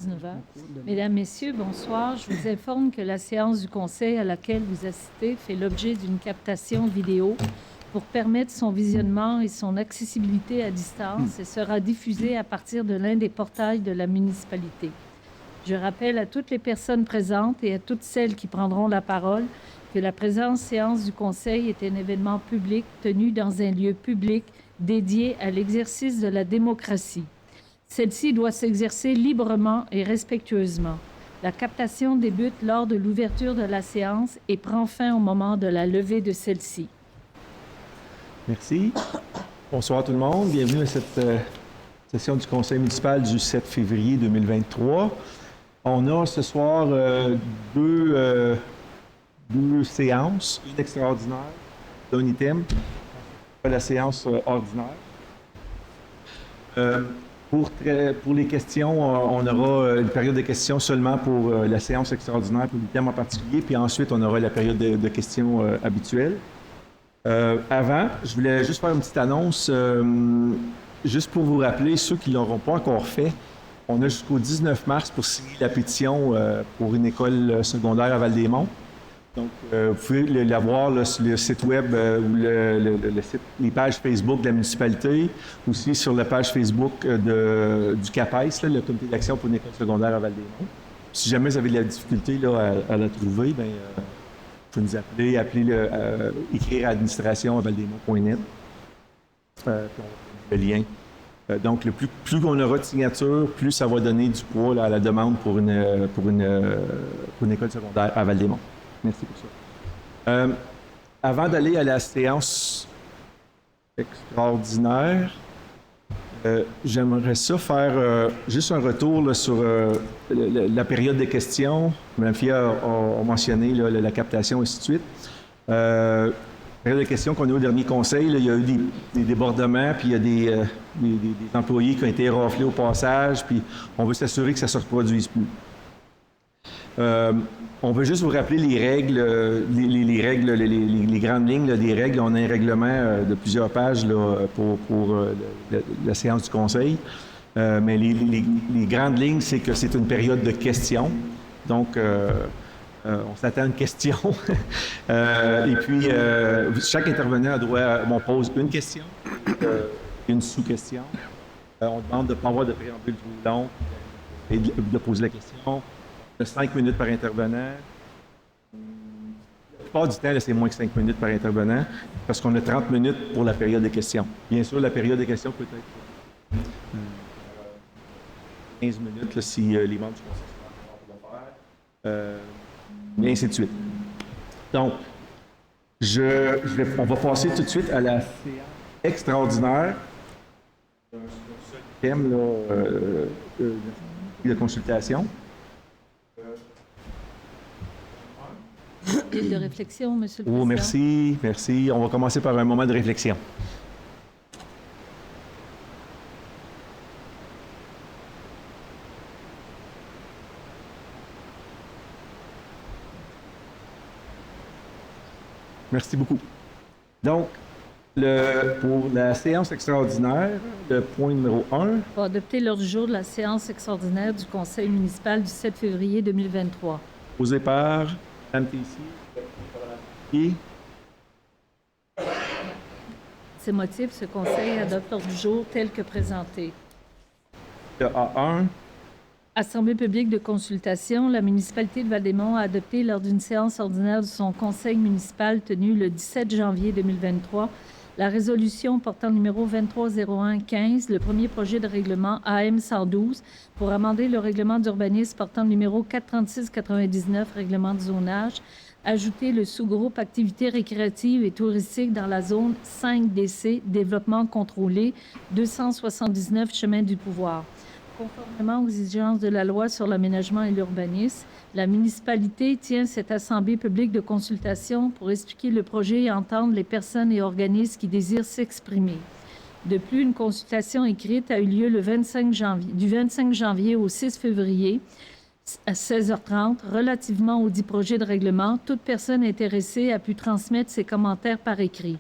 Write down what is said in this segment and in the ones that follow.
19h. Mesdames, Messieurs, bonsoir. Je vous informe que la séance du Conseil à laquelle vous assistez fait l'objet d'une captation vidéo pour permettre son visionnement et son accessibilité à distance et sera diffusée à partir de l'un des portails de la municipalité. Je rappelle à toutes les personnes présentes et à toutes celles qui prendront la parole que la présente séance du Conseil est un événement public tenu dans un lieu public dédié à l'exercice de la démocratie. Celle-ci doit s'exercer librement et respectueusement. La captation débute lors de l'ouverture de la séance et prend fin au moment de la levée de celle-ci. Merci. Bonsoir tout le monde. Bienvenue à cette session du Conseil municipal du 7 février 2023. On a ce soir deux séances, une extraordinaire d'un item, la séance ordinaire. Pour les questions, on aura une période de questions seulement pour la séance extraordinaire, pour l'item en particulier, puis ensuite on aura la période de questions habituelle. Avant, je voulais juste faire une petite annonce, juste pour vous rappeler, ceux qui ne l'auront pas encore fait, on a jusqu'au 19 mars pour signer la pétition pour une école secondaire à Val-des-Monts. Donc, vous pouvez l'avoir sur le site web ou les pages Facebook de la municipalité, aussi sur la page Facebook du CAPES, le Comité d'action pour une école secondaire à Val-des-Monts. Si jamais vous avez de la difficulté à la trouver, bien, vous pouvez nous appeler, écrire à administration@valdesmonts.net. Le lien. Donc, plus on aura de signatures, plus ça va donner du poids là, à la demande pour une école secondaire à Val-des-Monts. Merci pour ça. Avant d'aller à la séance extraordinaire, j'aimerais ça faire juste un retour là, sur la période des questions. Mme Fia a mentionné là, la captation et ainsi de suite. La période de questions qu'on a eu au dernier conseil, là, il y a eu des débordements, puis il y a des employés qui ont été raflés au passage, puis on veut s'assurer que ça ne se reproduise plus. On veut juste vous rappeler les règles, les grandes lignes là, des règles. On a un règlement de plusieurs pages là, pour la séance du Conseil. Mais les grandes lignes, c'est que c'est une période de questions. Donc, on s'attend à une question. Et puis, chaque intervenant on pose une question, une sous-question. On demande de ne pas avoir de préambule trop long et de poser la question. 5 minutes par intervenant. La plupart du temps, là, c'est moins que 5 minutes par intervenant, parce qu'on a 30 minutes pour la période de questions. Bien sûr, la période de questions peut être 15 minutes là, si les membres du conseil sont en train de le faire, et ainsi de suite. Donc, on va passer tout de suite à la séance extraordinaire. Un seul thème là, de consultation. De réflexion, Monsieur le Président. Oh, merci. On va commencer par un moment de réflexion. Merci beaucoup. Donc, pour la séance extraordinaire, le point numéro 1. Pour adopter l'ordre du jour de la séance extraordinaire du Conseil municipal du 7 février 2023. Posé par Mme Tessier. Ces motifs, ce Conseil adopte l'ordre du jour tel que présenté. Le A1. Assemblée publique de consultation, la municipalité de Val-des-Monts a adopté lors d'une séance ordinaire de son conseil municipal tenue le 17 janvier 2023 la résolution portant le numéro 2301-15, le premier projet de règlement AM 112 pour amender le règlement d'urbanisme portant le numéro 436-99, règlement de zonage, ajouter le sous-groupe activités récréatives et touristiques dans la zone 5DC, développement contrôlé, 279 chemin du pouvoir. Conformément aux exigences de la loi sur l'aménagement et l'urbanisme, la municipalité tient cette assemblée publique de consultation pour expliquer le projet et entendre les personnes et organismes qui désirent s'exprimer. De plus, une consultation écrite a eu lieu du 25 janvier au 6 février à 16h30 relativement au dit projet de règlement. Toute personne intéressée a pu transmettre ses commentaires par écrit.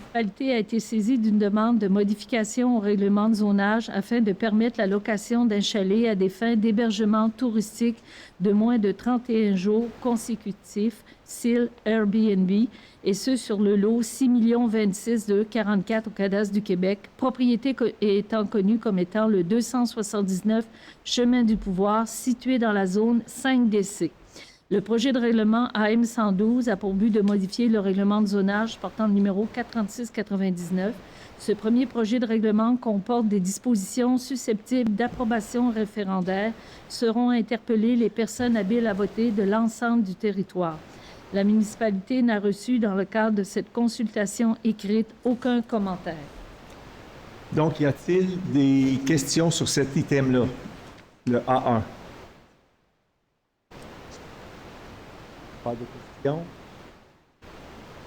La municipalité a été saisie d'une demande de modification au règlement de zonage afin de permettre la location d'un chalet à des fins d'hébergement touristique de moins de 31 jours consécutifs, style Airbnb, et ce sur le lot 6 026 244 au cadastre du Québec, propriété étant connue comme étant le 279 Chemin du Pouvoir, situé dans la zone 5DC. Le projet de règlement AM 112 a pour but de modifier le règlement de zonage portant le numéro 436-99. Ce premier projet de règlement comporte des dispositions susceptibles d'approbation référendaire. Seront interpellées les personnes habiles à voter de l'ensemble du territoire. La municipalité n'a reçu, dans le cadre de cette consultation écrite, aucun commentaire. Donc, y a-t-il des questions sur cet item-là, le A1? Pas de questions.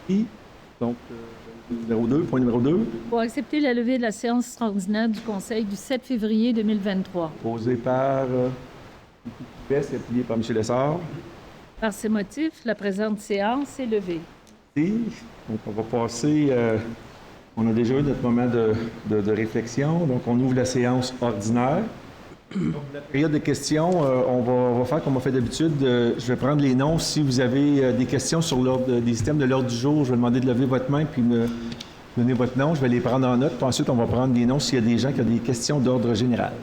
Et, donc, point numéro 2. Pour accepter la levée de la séance extraordinaire du Conseil du 7 février 2023. Posé par et appuyé par M. Lessard. Par ces motifs, la présente séance est levée. Et, donc, on va passer... on a déjà eu notre moment de réflexion. Donc, on ouvre la séance ordinaire. Donc, la période de questions, on va faire comme on fait d'habitude. Je vais prendre les noms. Si vous avez des questions sur des items de l'ordre du jour, je vais demander de lever votre main puis me donner votre nom. Je vais les prendre en note. Puis ensuite, on va prendre des noms s'il y a des gens qui ont des questions d'ordre général.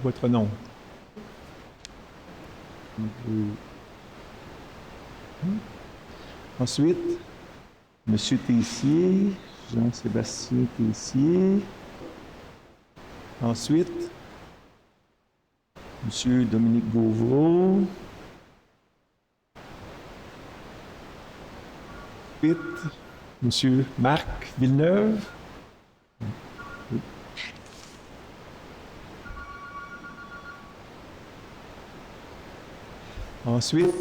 Votre nom. Ensuite, M. Tessier, Jean-Sébastien Tessier. Ensuite, M. Dominique Beauvreau. Ensuite, M. Marc Villeneuve. Ensuite,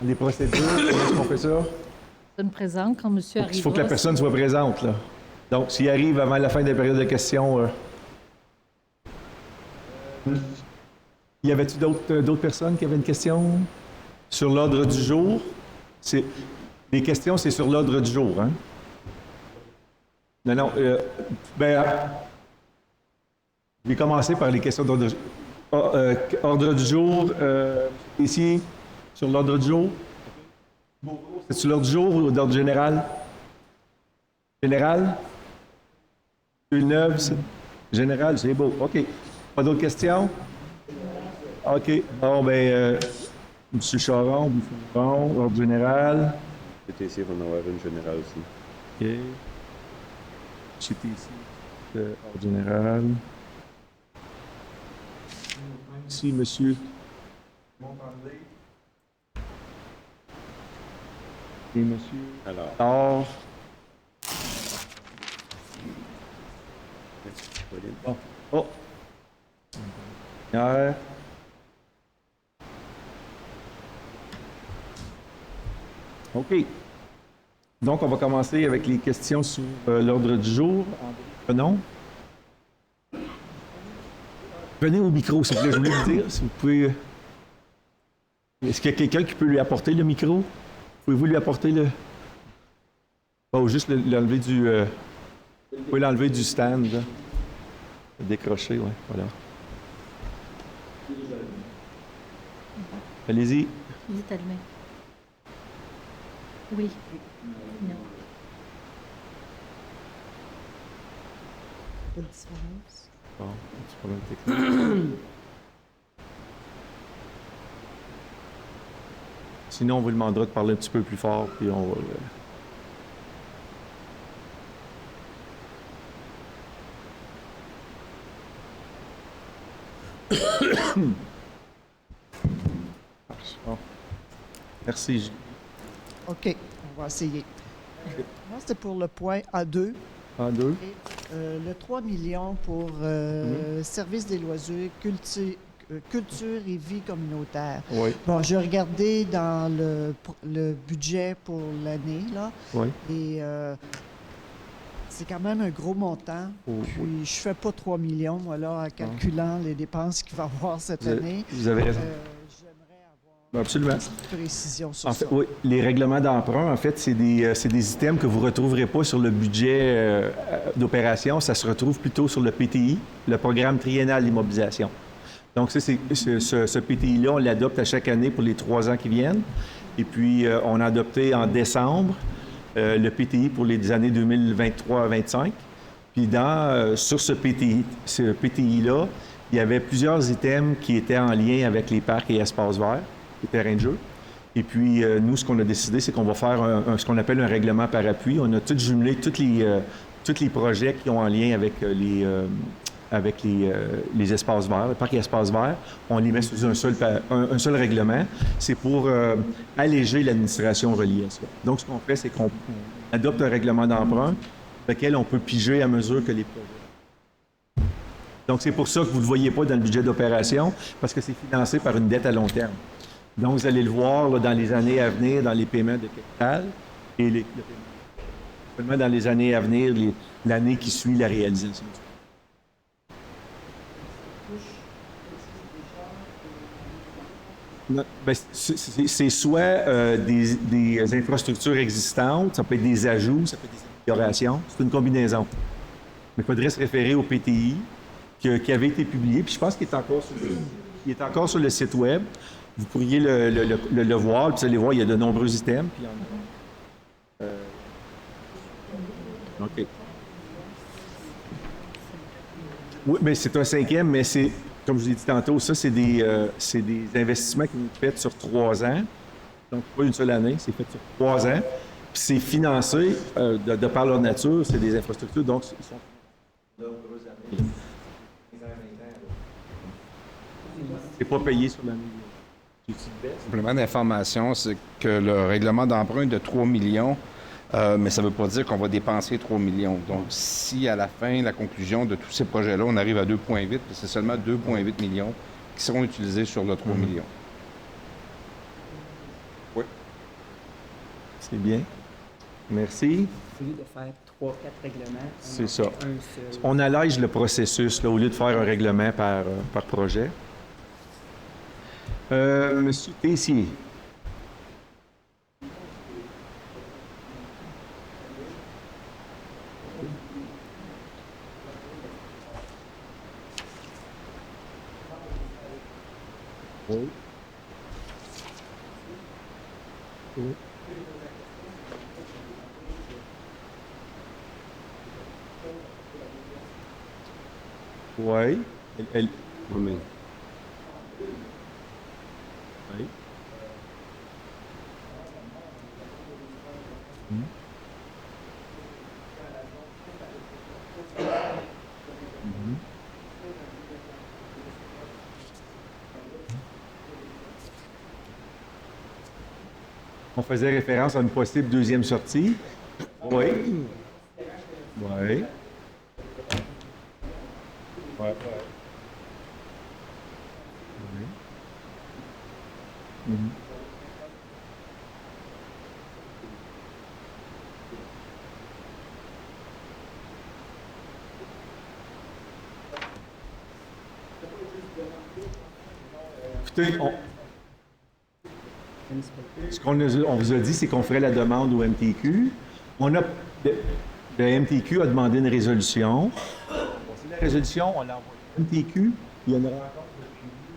les procédures, comment est-ce qu'on fait ça? Personne présente quand monsieur arrive. Il faut que la personne soit présente, là. Donc, s'il arrive avant la fin de la période de questions... Y avait-il d'autres personnes qui avaient une question sur l'ordre du jour? Les questions, c'est sur l'ordre du jour, hein? Non, je vais commencer par les questions d'ordre ordre du jour. Ici, sur l'ordre du jour. C'est sur l'ordre du jour ou d'ordre général? Général? Villeneuve, général, c'est beau. OK. Pas d'autres questions? OK. Bon, M. Charon, bon, ordre général. C'était ici, on va en avoir une générale aussi. OK. J'étais ici, ordre général. Ici, monsieur. Et monsieur. Alors. Bon. Oh. Hier. OK. Donc, on va commencer avec les questions sur l'ordre du jour. Non? Venez au micro, s'il vous plaît, je voulais vous dire, si vous pouvez... Est-ce qu'il y a quelqu'un qui peut lui apporter le micro? Pouvez-vous lui apporter le... Oh, juste l'enlever du... Vous pouvez l'enlever du stand, là. Le décrocher, oui, voilà. Allez-y. Il est allumé. Oui. Non. Quelle différence? Bon, un petit problème technique. Sinon, on vous demandera de parler un petit peu plus fort, puis on va... Bon. Merci, Gilles. OK, on va essayer. Moi, c'était pour le point A2. A2. Et, le 3 millions pour service des loisirs, culture et vie communautaire. Oui. Bon, j'ai regardé dans le budget pour l'année, là. Oui. Et c'est quand même un gros montant. Oh, Puis, je fais pas 3 millions, moi, là, en calculant les dépenses qu'il va y avoir cette année. Vous avez raison. J'aimerais Absolument. Précision sur En ça. fait, oui, les règlements d'emprunt, en fait, c'est des items que vous ne retrouverez pas sur le budget d'opération. Ça se retrouve plutôt sur le PTI, le programme triennal d'immobilisation. Donc, ce PTI-là, on l'adopte à chaque année pour les 3 ans qui viennent. Et puis, on a adopté en décembre le PTI pour les années 2023-2025. Puis, sur ce PTI-là, il y avait plusieurs items qui étaient en lien avec les parcs et espaces verts, les terrains de jeu. Et puis, nous, ce qu'on a décidé, c'est qu'on va faire ce qu'on appelle un règlement par appui. On a tout jumelé, tous les projets qui ont en lien avec les espaces verts, les parcs et espaces verts. On les met sous un seul règlement. C'est pour alléger l'administration reliée à ça. Donc, ce qu'on fait, c'est qu'on adopte un règlement d'emprunt lequel on peut piger à mesure que les projets. Donc, c'est pour ça que vous ne le voyez pas dans le budget d'opération, parce que c'est financé par une dette à long terme. Donc, vous allez le voir là, dans les années à venir, dans les paiements de capital, et seulement dans les années à venir, l'année qui suit la réalisation. Non, ben, c'est soit des infrastructures existantes, ça peut être des ajouts, ça peut être des améliorations, c'est une combinaison. Mais il faudrait se référer au PTI qui avait été publié, puis je pense qu'il est encore sur le site web. Vous pourriez le voir, puis vous allez voir, il y a de nombreux items. Puis OK. Oui, mais c'est un 5e, mais c'est, comme je vous ai dit tantôt, ça, c'est des investissements qui sont faits sur 3 ans. Donc, pas une seule année, c'est fait sur 3 ans. Puis c'est financé de par leur nature, c'est des infrastructures, donc ils sont de nombreuses années. C'est pas payé sur l'année. Complément d'information, c'est que le règlement d'emprunt est de 3 millions, mais ça ne veut pas dire qu'on va dépenser 3 millions. Donc, si à la fin, la conclusion de tous ces projets-là, on arrive à 2,8, c'est seulement 2,8 millions qui seront utilisés sur le 3 millions. Oui. C'est bien. Merci. Au lieu de faire 3-4 règlements, C'est ça. un seul. On allège le processus là, au lieu de faire un règlement par projet. Monsieur Tessier. Oui. Oui. Oui. Elle... Oui, mais Oui. On faisait référence à une possible deuxième sortie. Oui. Oui. Oui. Mhm. Écoutez, ce qu'on vous a dit, c'est qu'on ferait la demande au MTQ. Le MTQ a demandé une résolution. C'est la résolution, on l'a envoyée au MTQ. Il y en aura encore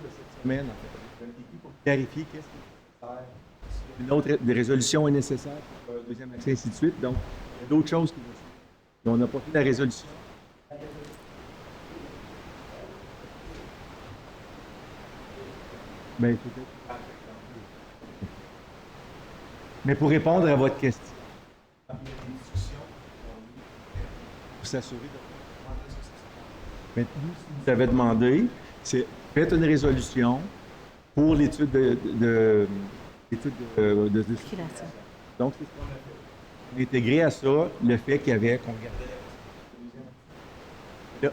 cette semaine, en fait, avec le MTQ pour clarifier qu'est-ce qui est nécessaire. Une autre résolution est nécessaire pour le deuxième accès, ainsi de suite. Donc, il y a d'autres choses qui vont suivre. Mais on n'a pas fait la résolution. Ben, peut-être. Mais pour répondre à votre question, pour s'assurer de... Maintenant, ce que vous avez demandé, c'est faites une résolution pour l'étude de Circulation. Donc, c'est ce qu'on a fait. On a intégré à ça le fait qu'il y avait qu'on gardait là.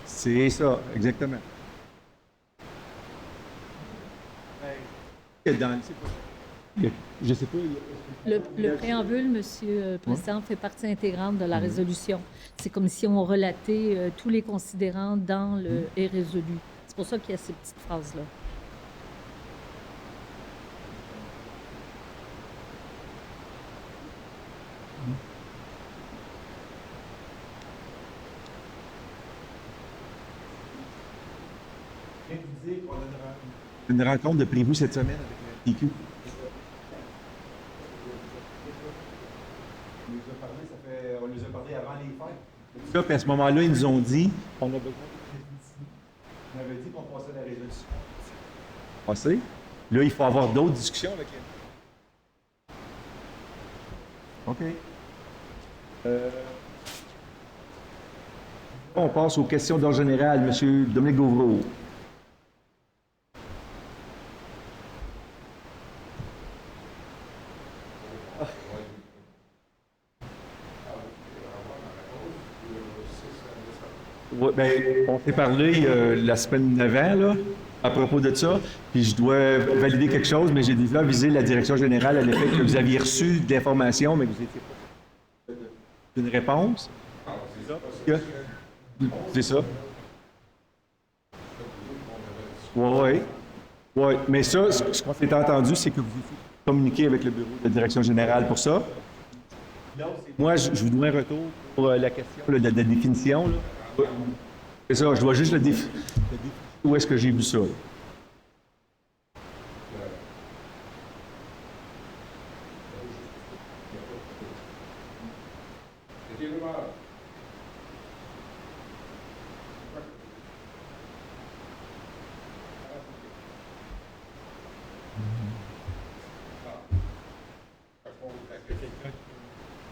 C'est ça, exactement. Je sais pas. Le préambule, Monsieur le Président, fait partie intégrante de la résolution. C'est comme si on relatait tous les considérants dans le est résolu. C'est pour ça qu'il y a ces petites phrases-là. Une rencontre de prévue cette semaine avec la TQ. On les a parlé avant les fêtes. Ça, puis à ce moment-là, ils nous ont dit on a besoin on avait dit qu'on passait la résolution. Passé. Là, il faut avoir d'autres discussions avec elle. OK. On passe aux questions d'ordre général. Monsieur Dominique Gauvreau. Ouais, ben, on s'est parlé la semaine d'avant, là, à propos de ça, puis je dois valider quelque chose, mais j'ai déjà avisé la direction générale à l'effet que vous aviez reçu de l'information, mais que vous n'étiez pas d'une réponse. C'est ça. Oui. Oui, mais ça, ce qu'on s'est entendu, c'est que vous communiquez avec le bureau de la direction générale pour ça. Moi, je vous dois un retour pour la question là, de la définition. Là. C'est ça, je dois juste le définir. Où est-ce que j'ai vu ça? Là?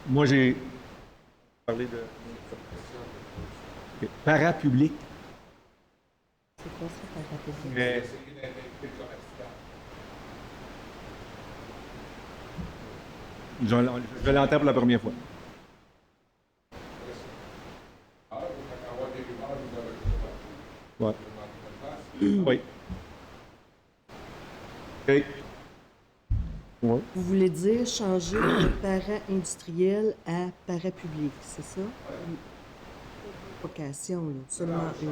Moi, j'ai parlé de parapublic. C'est quoi ça, parapublic? Mais... Je l'entends pour la première fois. Ouais. Oui. OK. Ouais. Vous voulez dire changer de para-industriel à parapublic, c'est ça? Vocation, là, seulement une.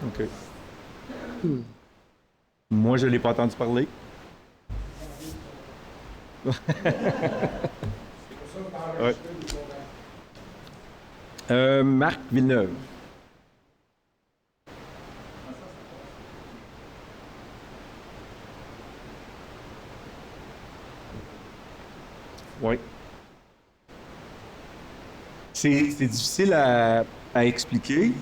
Okay. OK. Moi, je ne l'ai pas entendu parler. Ouais. Marc Villeneuve. Oui. C'est difficile à expliquer,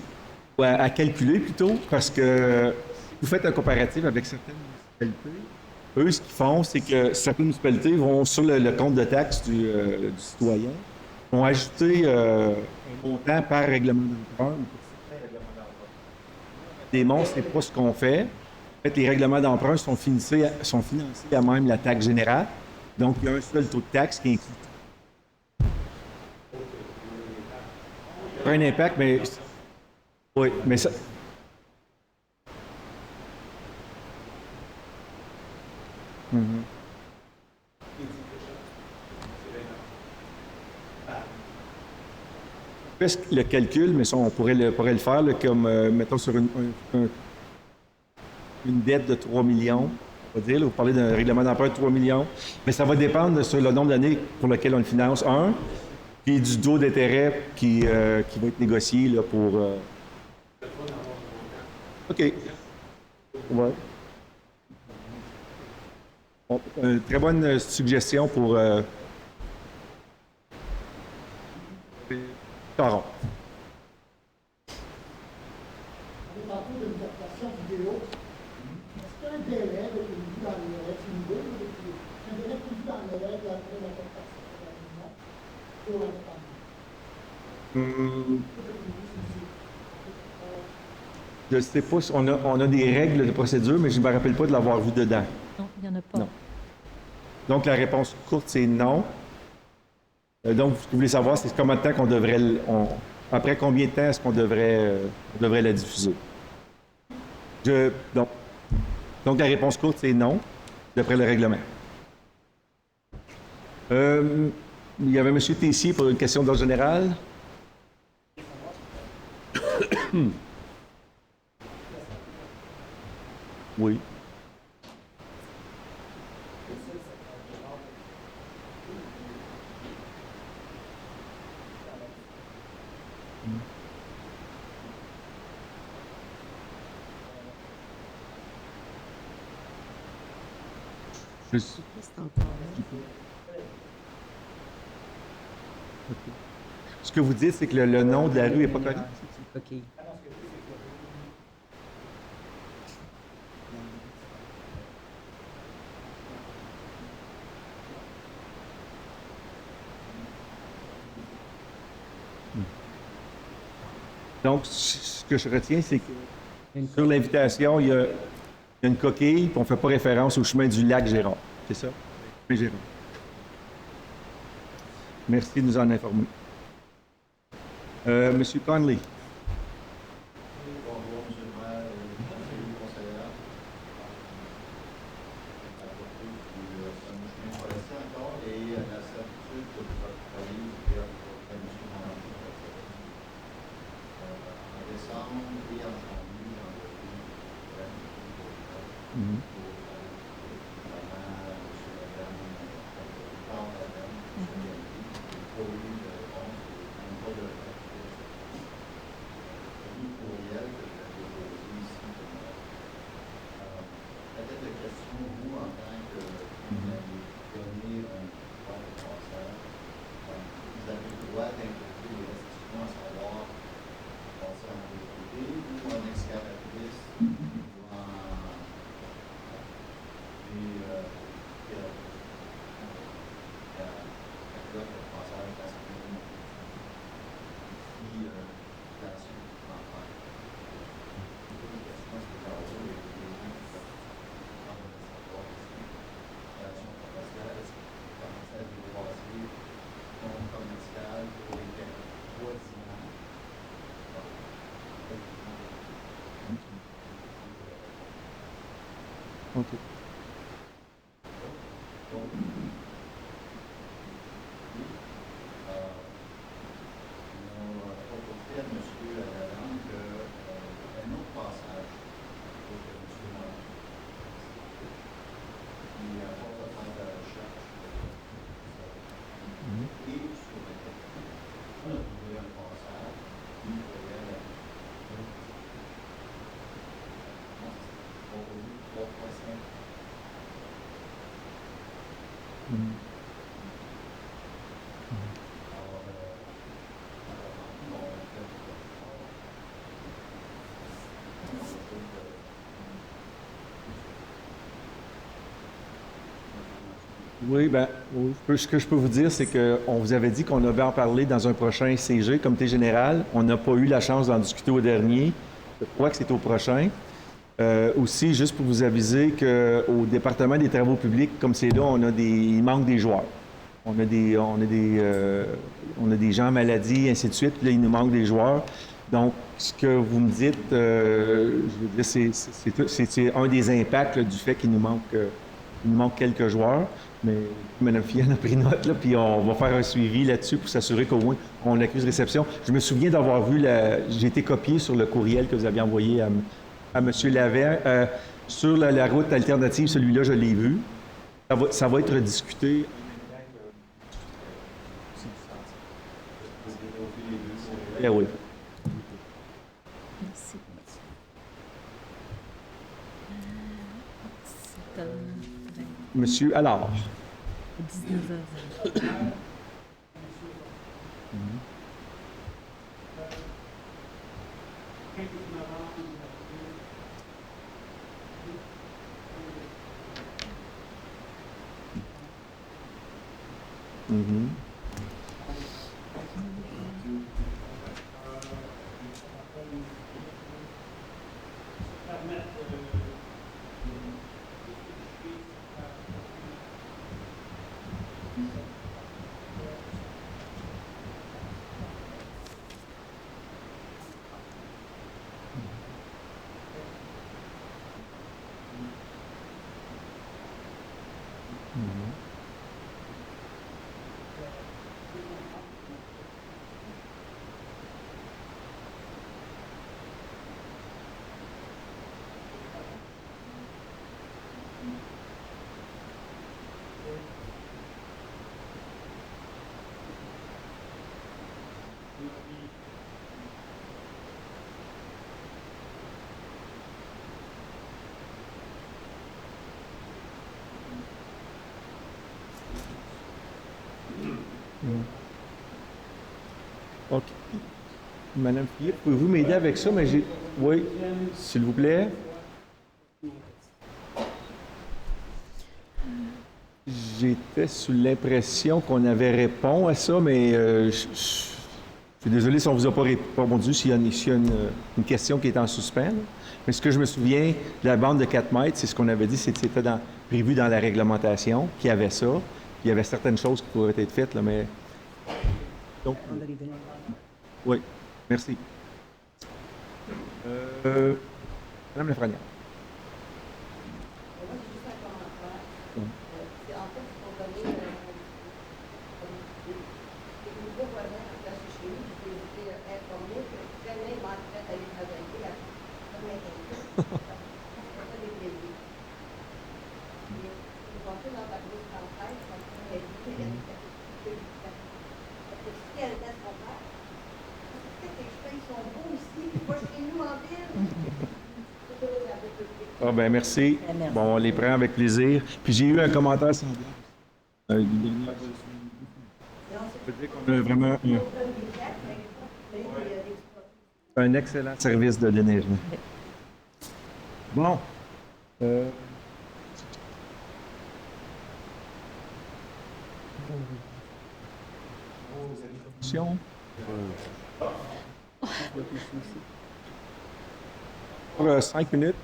ou à calculer plutôt, parce que vous faites un comparatif avec certaines municipalités. Eux, ce qu'ils font, c'est que certaines municipalités vont sur le compte de taxes du citoyen, vont ajouter un montant par règlement d'emprunt ou pour certains règlements d'emprunt. Des monts, c'est pas ce qu'on fait. En fait, les règlements d'emprunt sont financés à même la taxe générale. Donc, il y a un seul taux de taxe qui inclut tout. Ça a un impact, mais... Oui, mais ça... Presque le calcul, mais ça, on pourrait le faire là, comme, mettons, sur une dette de 3 millions, on va dire. Là, vous parlez d'un règlement d'emprunt de 3 millions. Mais ça va dépendre sur le nombre d'années pour lequel on le finance, puis du taux d'intérêt qui va être négocié là, pour... OK. Ouais. Bon, une très bonne suggestion pour... Caron. Je ne sais pas si on a des règles de procédure, mais je ne me rappelle pas de l'avoir vu dedans. Non, il n'y en a pas. Non. Donc, la réponse courte, c'est non. Donc, ce que vous voulez savoir, c'est combien de temps qu'on devrait... après combien de temps est-ce qu'on devrait la diffuser? Donc, la réponse courte, c'est non. d'après le règlement. Il y avait M. Tessier pour une question d'ordre général. Oui. Je- C'est encore là. Ce que vous dites, c'est que le nom de la rue n'est pas correct? C'est une coquille. Donc, ce que je retiens, c'est que sur l'invitation, il y a une coquille, puis on ne fait pas référence au chemin du lac Gérard. C'est ça? Oui, Gérard. Merci de nous en informer. Monsieur Conley. Bonjour, M. le maire, monsieur le conseiller. Ça me chemin forestier encore et la certitude que vous travaillez vers votre commission en décembre et en janvier, en courriel que je vais déposer ici. Peut-être de question, vous, en tant que vous avez donné un droit de passage, vous avez le droit d'imposer des restrictions, à savoir passer en VTT ou en excavatrice ou en la flotte de passage de la semaine. Puis, la suite, en fait. OK. On a proposé à M. Lalande un autre passage pour que M. Lalande qui apporte à faire de la recherche et sur le terrain. On a trouvé un passage qui pourrait proposer 3,5. Oui, bien, ce que je peux vous dire, c'est qu'on vous avait dit qu'on avait en parlé dans un prochain CG, comité général. On n'a pas eu la chance d'en discuter au dernier. Je crois que c'est au prochain. Aussi, juste pour vous aviser qu'au département des travaux publics, comme c'est là, il manque des joueurs. On a des gens en maladie, ainsi de suite. Puis là, il nous manque des joueurs. Donc, ce que vous me dites, je veux dire, c'est un des impacts là, du fait qu'il nous manque quelques joueurs. Mais Mme Fienne a pris note, là, puis on va faire un suivi là-dessus pour s'assurer qu'au moins on accuse réception. Je me souviens d'avoir vu, j'ai été copié sur le courriel que vous aviez envoyé à M. Lavert. Sur la route alternative, celui-là, je l'ai vu. Ça va être discuté. Eh oui. Merci. C'est à Monsieur Allard. 19h. Mhm. Madame Philippe, pouvez-vous m'aider avec ça? Mais j'ai... Oui, s'il vous plaît. J'étais sous l'impression qu'on avait répondu à ça, mais je suis désolé si on ne vous a pas répondu, s'il y a une question qui est en suspens. Là. Mais ce que je me souviens de la bande de 4 mètres, c'est ce qu'on avait dit, c'était prévu dans la réglementation, qu'il y avait ça. Puis il y avait certaines choses qui pourraient être faites, là, mais... Donc, oui, merci. Madame Lafrenière. Ah ben merci. Merci. Bon, on les prend avec plaisir. Puis j'ai eu un commentaire semblable. Ça veut dire qu'on a vraiment un excellent service de l'énergie. Bon. Pour 5 minutes.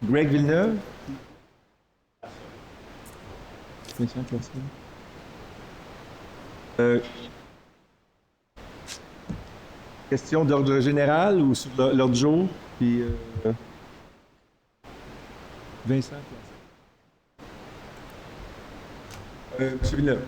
Greg Villeneuve. Question d'ordre général ou sur l'ordre du jour? Puis, Vincent. Monsieur Villeneuve.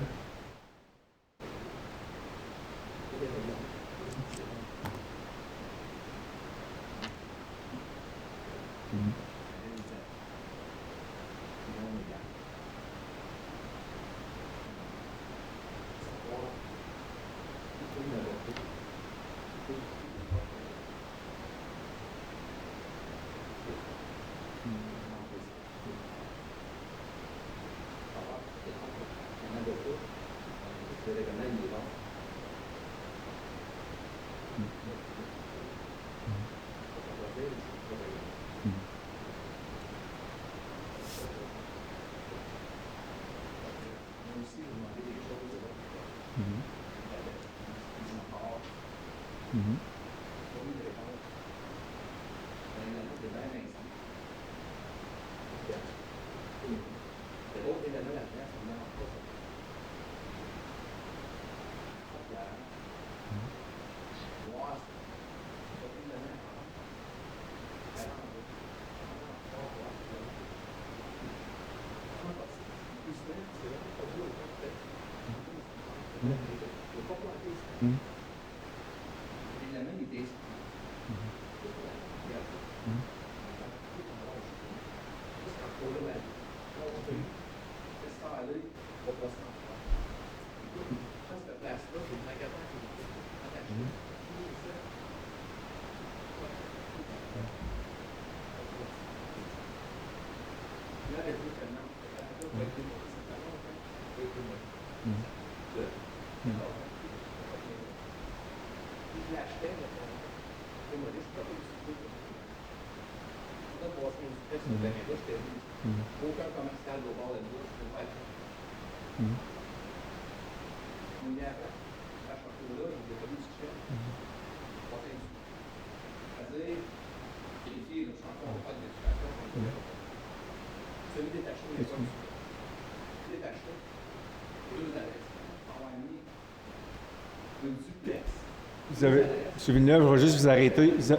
Monsieur Villeneuve, je vais juste vous arrêter. Vous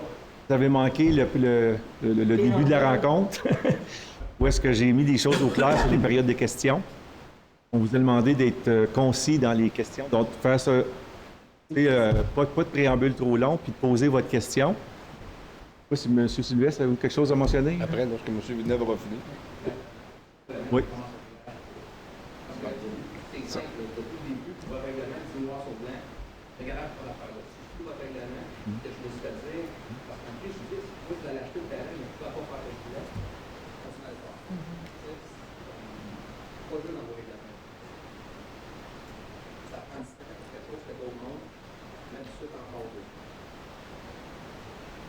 avez manqué le début de la rencontre, où est-ce que j'ai mis des choses au clair sur les périodes de questions. On vous a demandé d'être concis dans les questions, donc faire ça, pas de préambule trop long, puis de poser votre question. Je ne sais pas si M. Sylvestre a quelque chose à mentionner. Après, lorsque M. Villeneuve aura fini. Oui.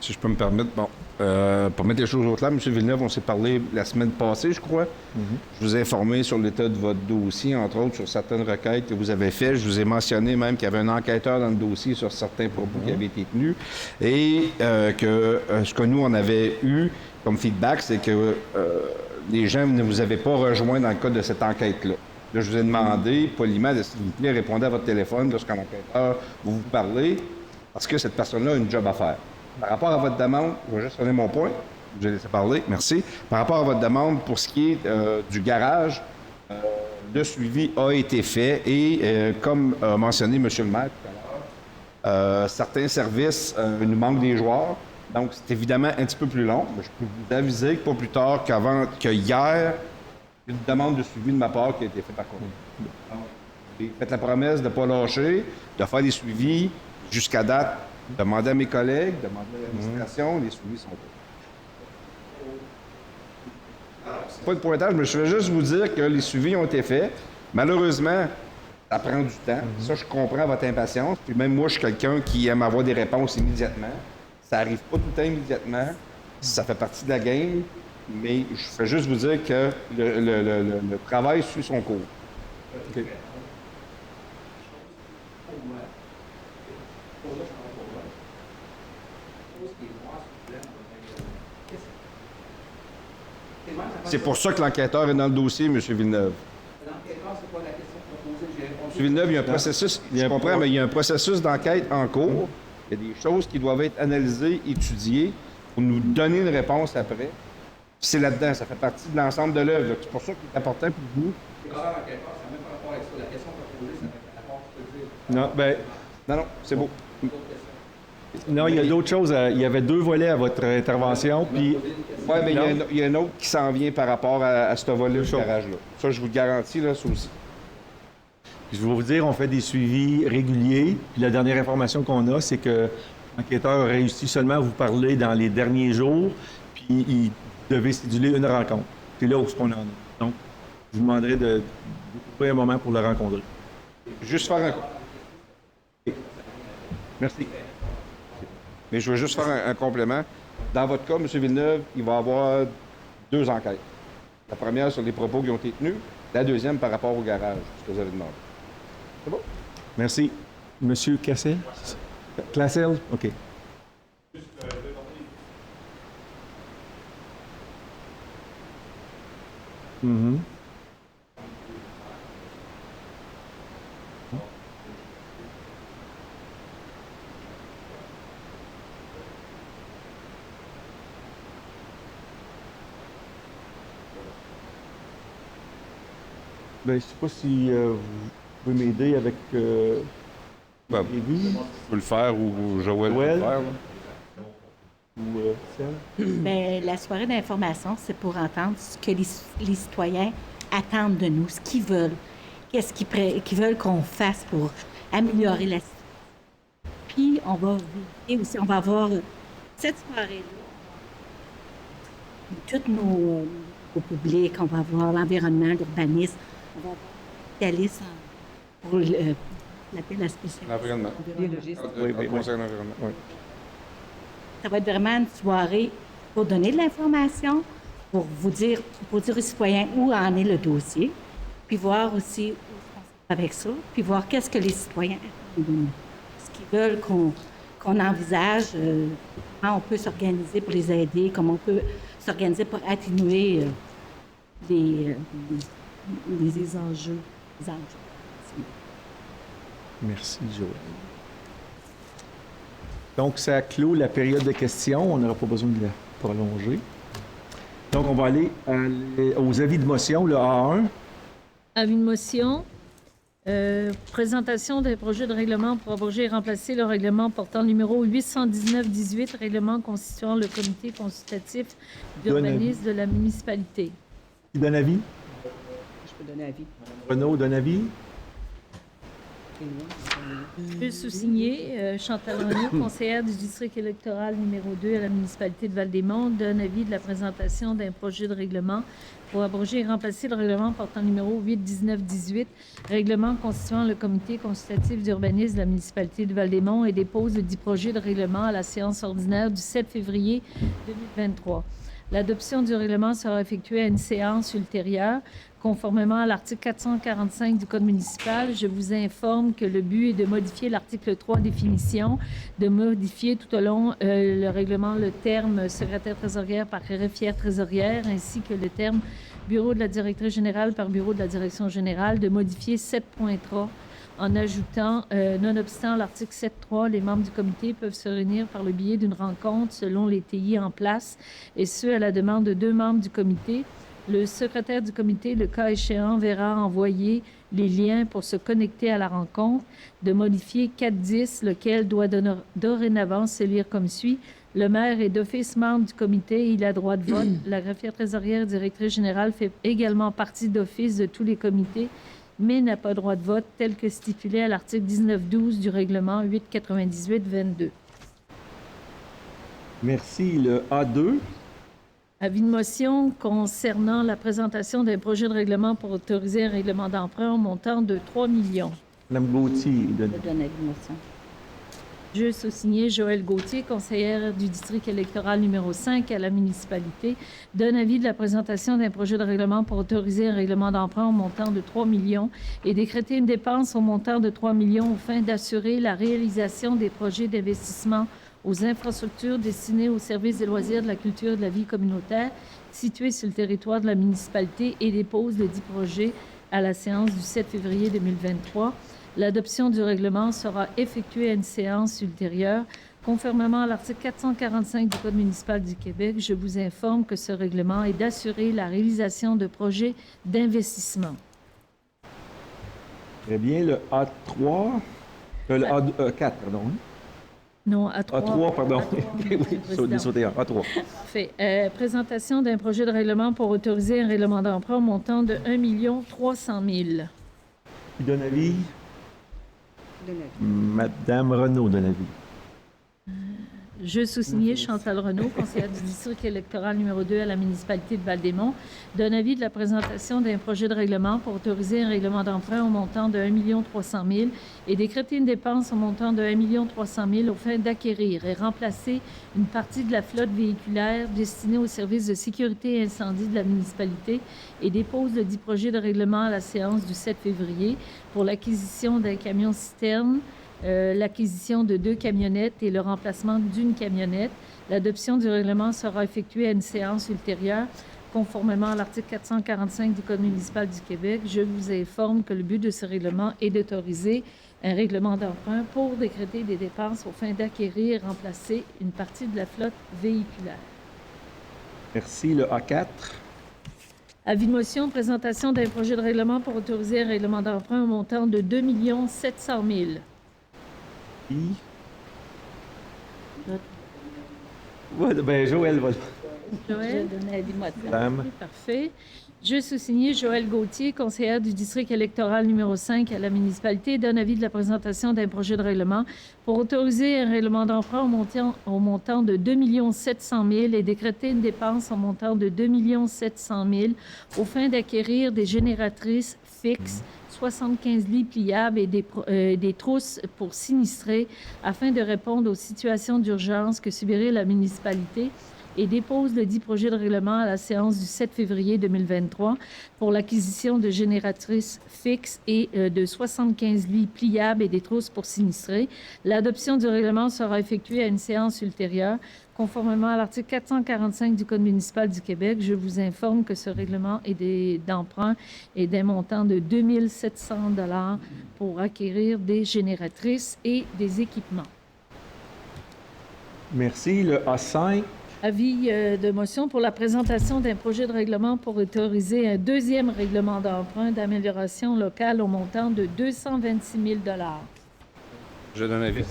Si je peux me permettre, bon, pour mettre les choses au clair, M. Villeneuve, on s'est parlé la semaine passée, je crois. Je vous ai informé sur l'état de votre dossier, entre autres sur certaines requêtes que vous avez faites. Je vous ai mentionné même qu'il y avait un enquêteur dans le dossier sur certains propos qui avaient été tenus. Et ce que nous, on avait eu comme feedback, c'est que les gens ne vous avaient pas rejoint dans le cadre de cette enquête-là. Là, je vous ai demandé, poliment, de s'il vous plaît, répondez à votre téléphone lorsqu'un enquêteur vous parlez, parce que cette personne-là a une job à faire. Par rapport à votre demande, je vais juste donner mon point. Je vous ai laissé parler, merci. Par rapport à votre demande, pour ce qui est du garage, le suivi a été fait et, comme a mentionné M. le maire tout à l'heure, certains services nous manquent des joueurs. Donc, c'est évidemment un petit peu plus long. Mais je peux vous aviser que pas plus tard que hier, une demande de suivi de ma part qui a été faite par courrier. J'ai fait la promesse de ne pas lâcher, de faire des suivis jusqu'à date. Demandez à mes collègues, demandez à l'administration, les suivis sont faits. C'est pas de pointage, mais je vais juste vous dire que les suivis ont été faits. Malheureusement, ça prend du temps. Ça, je comprends votre impatience. Puis même moi, je suis quelqu'un qui aime avoir des réponses immédiatement. Ça n'arrive pas tout le temps immédiatement. Ça fait partie de la game. Mais je vais juste vous dire que le travail suit son cours. Okay. C'est pour ça que l'enquêteur est dans le dossier, M. Villeneuve. L'enquêteur, c'est quoi la question proposée? M. Villeneuve, il y a un processus, je comprends, mais il y a un processus d'enquête en cours. Il y a des choses qui doivent être analysées, étudiées, pour nous donner une réponse après. C'est là-dedans, ça fait partie de l'ensemble de l'œuvre. C'est pour ça qu'il est important pour vous. Non, ben... Non, c'est beau. Non, il y a d'autres choses. Il y avait 2 volets à votre intervention, puis... Oui, mais il y a un autre qui s'en vient par rapport à ce volet du garage-là. Ça, je vous le garantis, là, ça aussi. Puis je vais vous dire, on fait des suivis réguliers. Puis la dernière information qu'on a, c'est que l'enquêteur a réussi seulement à vous parler dans les derniers jours, puis il devait céduler une rencontre. C'est là où on en est. Donc, je vous demanderai de trouver un moment pour le rencontrer. Juste faire un... Merci. Mais je veux juste faire un complément. Dans votre cas, M. Villeneuve, il va y avoir 2 enquêtes. La première sur les propos qui ont été tenus, la deuxième par rapport au garage, ce que vous avez demandé. C'est bon? Merci. Monsieur Cassel? Classel? OK. Ben, je ne sais pas si vous pouvez m'aider avec Je peux le faire ou Joël peut le faire. Ou Celle? Bien, la soirée d'information, c'est pour entendre ce que les citoyens attendent de nous, ce qu'ils veulent. Qu'est-ce qu'ils veulent qu'on fasse pour améliorer la situation. Puis, on va vérifier aussi, on va avoir cette soirée-là, tous nos publics, on va avoir l'environnement, l'urbanisme, on va avoir les spécialistes pour l'appel à spécialistes. L'environnement. Biologiste. Oui, conseil d'environnement. Oui. Ça va être vraiment une soirée pour donner de l'information, pour dire aux citoyens où en est le dossier, puis voir aussi où on s'en va avec ça, puis voir qu'est-ce que les citoyens attendent de nous. Ce qu'ils veulent qu'on envisage, comment on peut s'organiser pour les aider, comment on peut s'organiser pour atténuer les enjeux. Merci, Joël. Donc, ça clôt la période de questions. On n'aura pas besoin de la prolonger. Donc, on va aller aux avis de motion, le A1. Avis de motion. Présentation des projets de règlement pour abroger et remplacer le règlement portant le numéro 819-18, règlement constituant le comité consultatif d'urbanisme de la municipalité. Qui donne avis? Je peux donner avis. Renaud donne avis? Et moi, Je sous-signer Chantal Renaud, conseillère du district électoral numéro 2 à la municipalité de Val-des-Monts, donne avis de la présentation d'un projet de règlement pour abroger et remplacer le règlement portant numéro 819-18, règlement constituant le comité consultatif d'urbanisme de la municipalité de Val-des-Monts, et dépose le dit projet de règlement à la séance ordinaire du 7 février 2023. L'adoption du règlement sera effectuée à une séance ultérieure. Conformément à l'article 445 du Code municipal, je vous informe que le but est de modifier l'article 3 définition, de modifier tout au long le règlement le terme secrétaire trésorière par greffière trésorière, ainsi que le terme bureau de la directrice générale par bureau de la direction générale, de modifier 7.3 en ajoutant, nonobstant l'article 7.3, les membres du comité peuvent se réunir par le biais d'une rencontre selon les TI en place, et ce, à la demande de 2 membres du comité. Le secrétaire du comité, le cas échéant, verra envoyer les liens pour se connecter à la rencontre, de modifier 4.10, lequel doit dorénavant se lire comme suit. Le maire est d'office membre du comité, il a droit de vote. La greffière trésorière directrice générale fait également partie d'office de tous les comités, mais n'a pas droit de vote, tel que stipulé à l'article 19.12 du règlement 898-22. Merci. Le A2. Avis de motion concernant la présentation d'un projet de règlement pour autoriser un règlement d'emprunt au montant de 3 millions. Mme Gauthier. Je donne avis de motion. Je sous-signer Joëlle Gauthier, conseillère du district électoral numéro 5 à la municipalité, donne avis de la présentation d'un projet de règlement pour autoriser un règlement d'emprunt au montant de 3 millions et décréter une dépense au montant de 3 millions aux fins d'assurer la réalisation des projets d'investissement aux infrastructures destinées aux services des loisirs, de la culture et de la vie communautaire situés sur le territoire de la municipalité, et dépose le dit projet à la séance du 7 février 2023. L'adoption du règlement sera effectuée à une séance ultérieure. Conformément à l'article 445 du Code municipal du Québec, je vous informe que ce règlement est d'assurer la réalisation de projets d'investissement. Très bien. Le A3. Le A4, pardon. Non, A3. A3, pardon. Oui, sauté A3. Fait, présentation d'un projet de règlement pour autoriser un règlement d'emprunt au montant de 1 300 000. Qui donne avis? Madame Renaud donne avis. Je sous-signer Chantal Renaud, conseillère du district électoral numéro 2 à la municipalité de Val-des-Monts, donne avis de la présentation d'un projet de règlement pour autoriser un règlement d'emprunt au montant de 1 300 000 et décréter une dépense au montant de 1 300 000 aux fins d'acquérir et remplacer une partie de la flotte véhiculaire destinée aux services de sécurité et incendie de la municipalité, et dépose le dit projet de règlement à la séance du 7 février pour l'acquisition d'un camion-citerne, l'acquisition de 2 camionnettes et le remplacement d'une camionnette. L'adoption du règlement sera effectuée à une séance ultérieure. Conformément à l'article 445 du Code municipal du Québec, je vous informe que le but de ce règlement est d'autoriser un règlement d'emprunt pour décréter des dépenses aux fins d'acquérir et remplacer une partie de la flotte véhiculaire. Merci. Le A4. Avis de motion, présentation d'un projet de règlement pour autoriser un règlement d'emprunt au montant de 2 700 000. Ouais, ben Joël va. Joël? Je donne avis de motion. Madame. Parfait. Je sous-signer Joëlle Gauthier, conseillère du district électoral numéro 5 à la municipalité, donne avis de la présentation d'un projet de règlement pour autoriser un règlement d'emprunt au montant de 2 700 000 et décréter une dépense au montant de 2 700 000 aux fins d'acquérir des génératrices fixes, 75 lits pliables et des trousses pour sinistrés afin de répondre aux situations d'urgence que subirait la municipalité, et dépose le dit projet de règlement à la séance du 7 février 2023 pour l'acquisition de génératrices fixes et de 75 lits pliables et des trousses pour sinistrés. L'adoption du règlement sera effectuée à une séance ultérieure. Conformément à l'article 445 du Code municipal du Québec, je vous informe que ce règlement d'emprunt est d'un montant de 2 700 $ pour acquérir des génératrices et des équipements. Merci. Le A5. Avis de motion pour la présentation d'un projet de règlement pour autoriser un deuxième règlement d'emprunt d'amélioration locale au montant de 226 000 $. Je donne avis.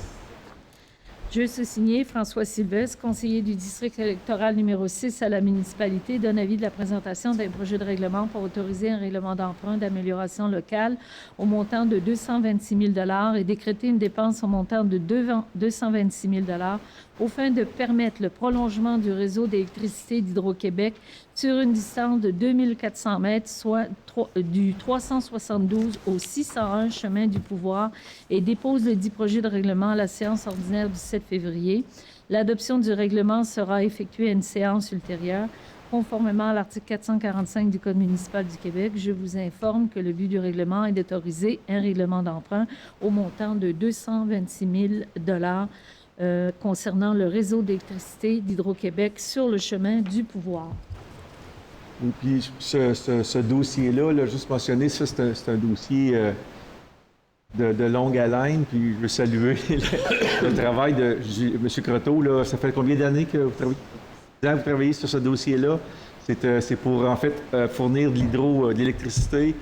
Je suis signé François Sylvestre, conseiller du district électoral numéro 6 à la municipalité, donne avis de la présentation d'un projet de règlement pour autoriser un règlement d'emprunt d'amélioration locale au montant de 226 000 et décréter une dépense au montant de 226 000 aux fins de permettre le prolongement du réseau d'électricité d'Hydro-Québec sur une distance de 2400 mètres, soit du 372 au 601 chemin du pouvoir, et dépose le dit projet de règlement à la séance ordinaire du 7 février. L'adoption du règlement sera effectuée à une séance ultérieure. Conformément à l'article 445 du Code municipal du Québec, je vous informe que le but du règlement est d'autoriser un règlement d'emprunt au montant de 226 000 concernant le réseau d'électricité d'Hydro-Québec sur le chemin du pouvoir. Et puis, ce dossier-là, juste mentionné, ça, c'est un dossier de longue haleine. Puis, je veux saluer le travail de M. Croteau. Là. Ça fait combien d'années que vous travaillez sur ce dossier-là? C'est pour, en fait, fournir de l'électricité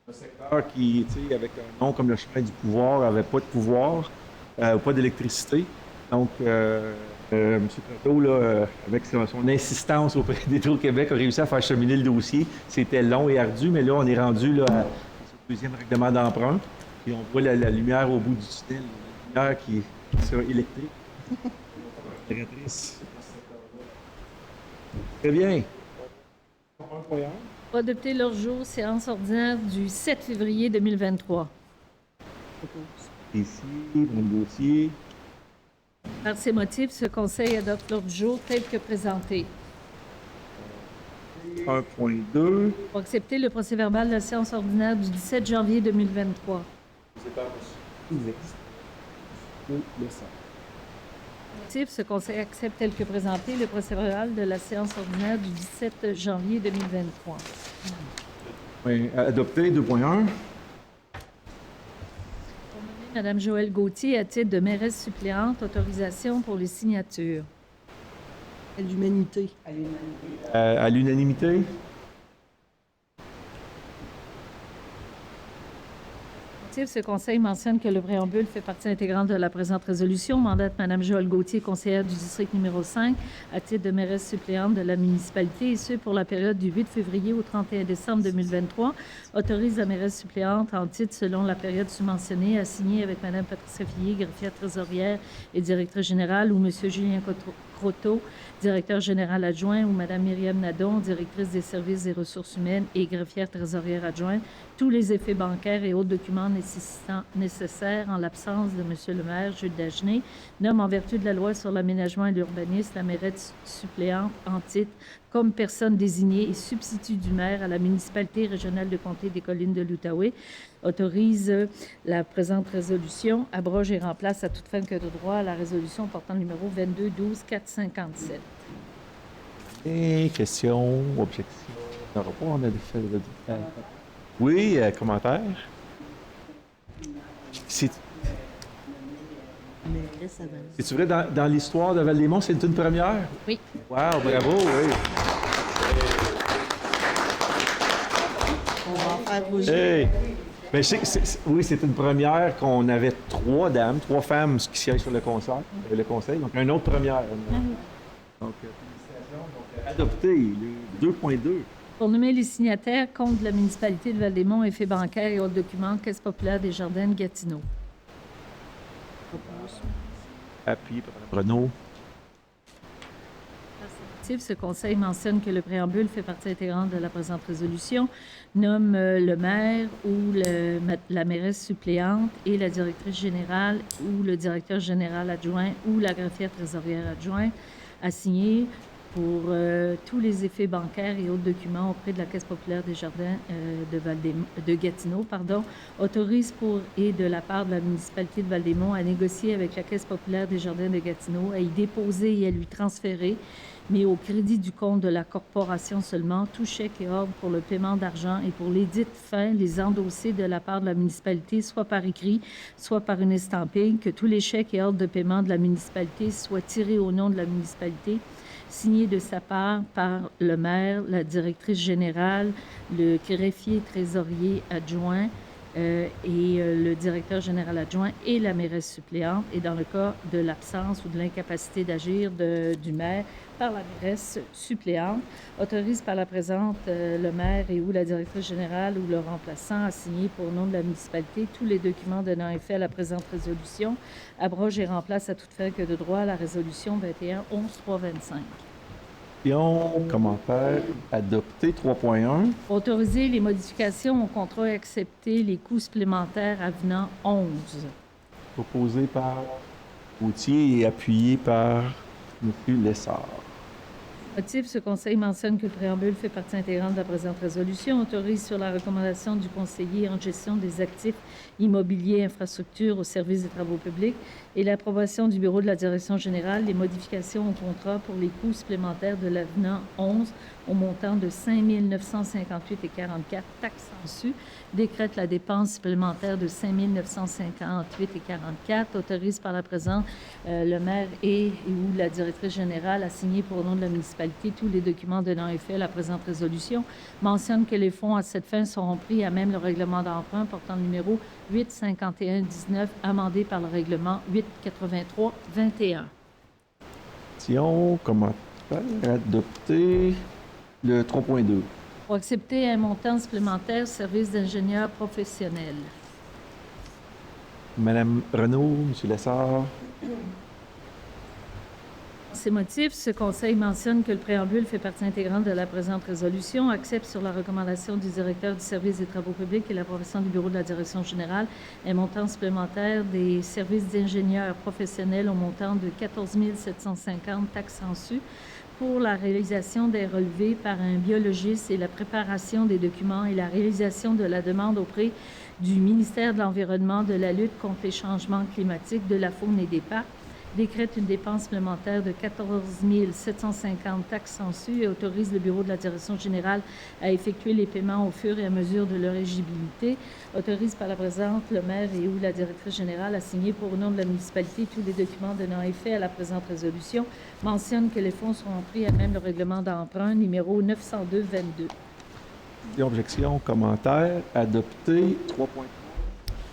dans un secteur qui, tu sais, avec un nom comme le chemin du pouvoir, n'avait pas de pouvoir, pas d'électricité. Donc, M. Croteau, là, avec son insistance auprès d'Hydro-Québec, a réussi à faire cheminer le dossier. C'était long et ardu, mais là, on est rendu là, au deuxième règlement d'emprunt. Puis on voit la lumière au bout du tunnel, la lumière qui sera électrique. Très bien. Adopter leur jour, séance ordinaire du 7 février 2023. Ici, mon dossier. Par ces motifs, ce Conseil adopte l'ordre du jour tel que présenté. 1.2. Pour accepter le procès-verbal de la séance ordinaire du 17 janvier 2023. Motif, ce Conseil accepte tel que présenté le procès-verbal de la séance ordinaire du 17 janvier 2023. Oui, adopté, 2.1. Madame Joëlle Gauthier, à titre de mairesse suppléante, autorisation pour les signatures. À l'humanité. À l'unanimité. Ce Conseil mentionne que le préambule fait partie intégrante de la présente résolution. Mandate Mme Joëlle Gauthier, conseillère du district numéro 5, à titre de mairesse suppléante de la municipalité, et ce pour la période du 8 février au 31 décembre 2023. Autorise la mairesse suppléante en titre selon la période submentionnée à signer avec Mme Patricia Fillier, greffière trésorière et directrice générale, ou M. Julien Croteau, directeur général adjoint, ou Mme Myriam Nadon, directrice des services et ressources humaines et greffière trésorière adjointe, tous les effets bancaires et autres documents nécessaires en l'absence de M. le maire, Jules Dagenet, nomme en vertu de la loi sur l'aménagement et l'urbanisme la mairesse suppléante en titre comme personne désignée et substitut du maire à la municipalité régionale de comté des Collines de l'Outaouais, autorise la présente résolution, abroge et remplace à toute fin que de droit la résolution portant le numéro 22-12-457. Et questions, objections? On n'aura pas, on a fait le Oui, commentaire? C'est vrai, dans l'histoire de Val-des-Monts, c'est une première? Oui. Wow, bravo, oui. On va en faire bouger. Hey. Ben, oui, c'est une première qu'on avait 3 femmes qui siègent sur le conseil, donc une autre première. Donc, félicitations. Donc, adopté, le 2.2. Pour nommer les signataires, compte de la municipalité de Val-des-Monts, effets bancaires et autres documents, Caisse populaire des Jardins de Gatineau. Appuyé par Mme Renaud. Ce Conseil mentionne que le préambule fait partie intégrante de la présente résolution, nomme le maire ou la mairesse suppléante et la directrice générale ou le directeur général adjoint ou la greffière trésorière adjointe à signer pour tous les effets bancaires et autres documents auprès de la Caisse populaire des Jardins de Gatineau, autorise pour et de la part de la municipalité de Val-des-Monts à négocier avec la Caisse populaire des Jardins de Gatineau, à y déposer et à lui transférer, mais au crédit du compte de la corporation seulement, tout chèque et ordre pour le paiement d'argent et pour les dites fins, les endosser de la part de la municipalité, soit par écrit, soit par une estampille, que tous les chèques et ordres de paiement de la municipalité soient tirés au nom de la municipalité, signé de sa part par le maire, la directrice générale, le greffier trésorier adjoint, le directeur général adjoint et la mairesse suppléante. Et dans le cas de l'absence ou de l'incapacité d'agir du maire par la mairesse suppléante, autorise par la présente le maire et ou la directrice générale ou le remplaçant à signer pour nom de la municipalité tous les documents donnant effet à la présente résolution, abroge et remplace à toute fin que de droit la résolution 21-11-325. Question, commentaire, adopté. 3.1. Autoriser les modifications au contrat et accepter les coûts supplémentaires avenant 11. Proposé par Gauthier et appuyé par M. Lessard. Motif, ce conseil mentionne que le préambule fait partie intégrante de la présente résolution, autorise sur la recommandation du conseiller en gestion des actifs immobiliers et infrastructures au service des travaux publics et l'approbation du bureau de la direction générale, les modifications au contrat pour les coûts supplémentaires de l'avenant 11 au montant de 5 958,44 taxes en su, décrète la dépense supplémentaire de 5 958,44, autorise par la présente le maire et ou la directrice générale à signer pour nom de la municipalité tous les documents donnant effet à la présente résolution, mentionne que les fonds à cette fin seront pris à même le règlement d'emprunt portant le numéro 851-19, amendé par le règlement 883-21. Question, commentaire, adopté. Le 3.2. Pour accepter un montant supplémentaire, service d'ingénieur professionnel. Madame Renaud, M. Lessard. Ces motifs, ce conseil mentionne que le préambule fait partie intégrante de la présente résolution, accepte sur la recommandation du directeur du service des travaux publics et l'approbation du bureau de la direction générale un montant supplémentaire des services d'ingénieurs professionnels au montant de 14 750 taxes en su pour la réalisation des relevés par un biologiste et la préparation des documents et la réalisation de la demande auprès du ministère de l'Environnement, de la lutte contre les changements climatiques, de la faune et des parcs, décrète une dépense supplémentaire de 14 750 taxes en su et autorise le bureau de la direction générale à effectuer les paiements au fur et à mesure de leur éligibilité, autorise par la présente le maire et ou la directrice générale à signer pour le nom de la municipalité tous les documents donnant effet à la présente résolution, mentionne que les fonds seront pris à même le règlement d'emprunt numéro 902-22. Objection, commentaire, adopté. 3.3.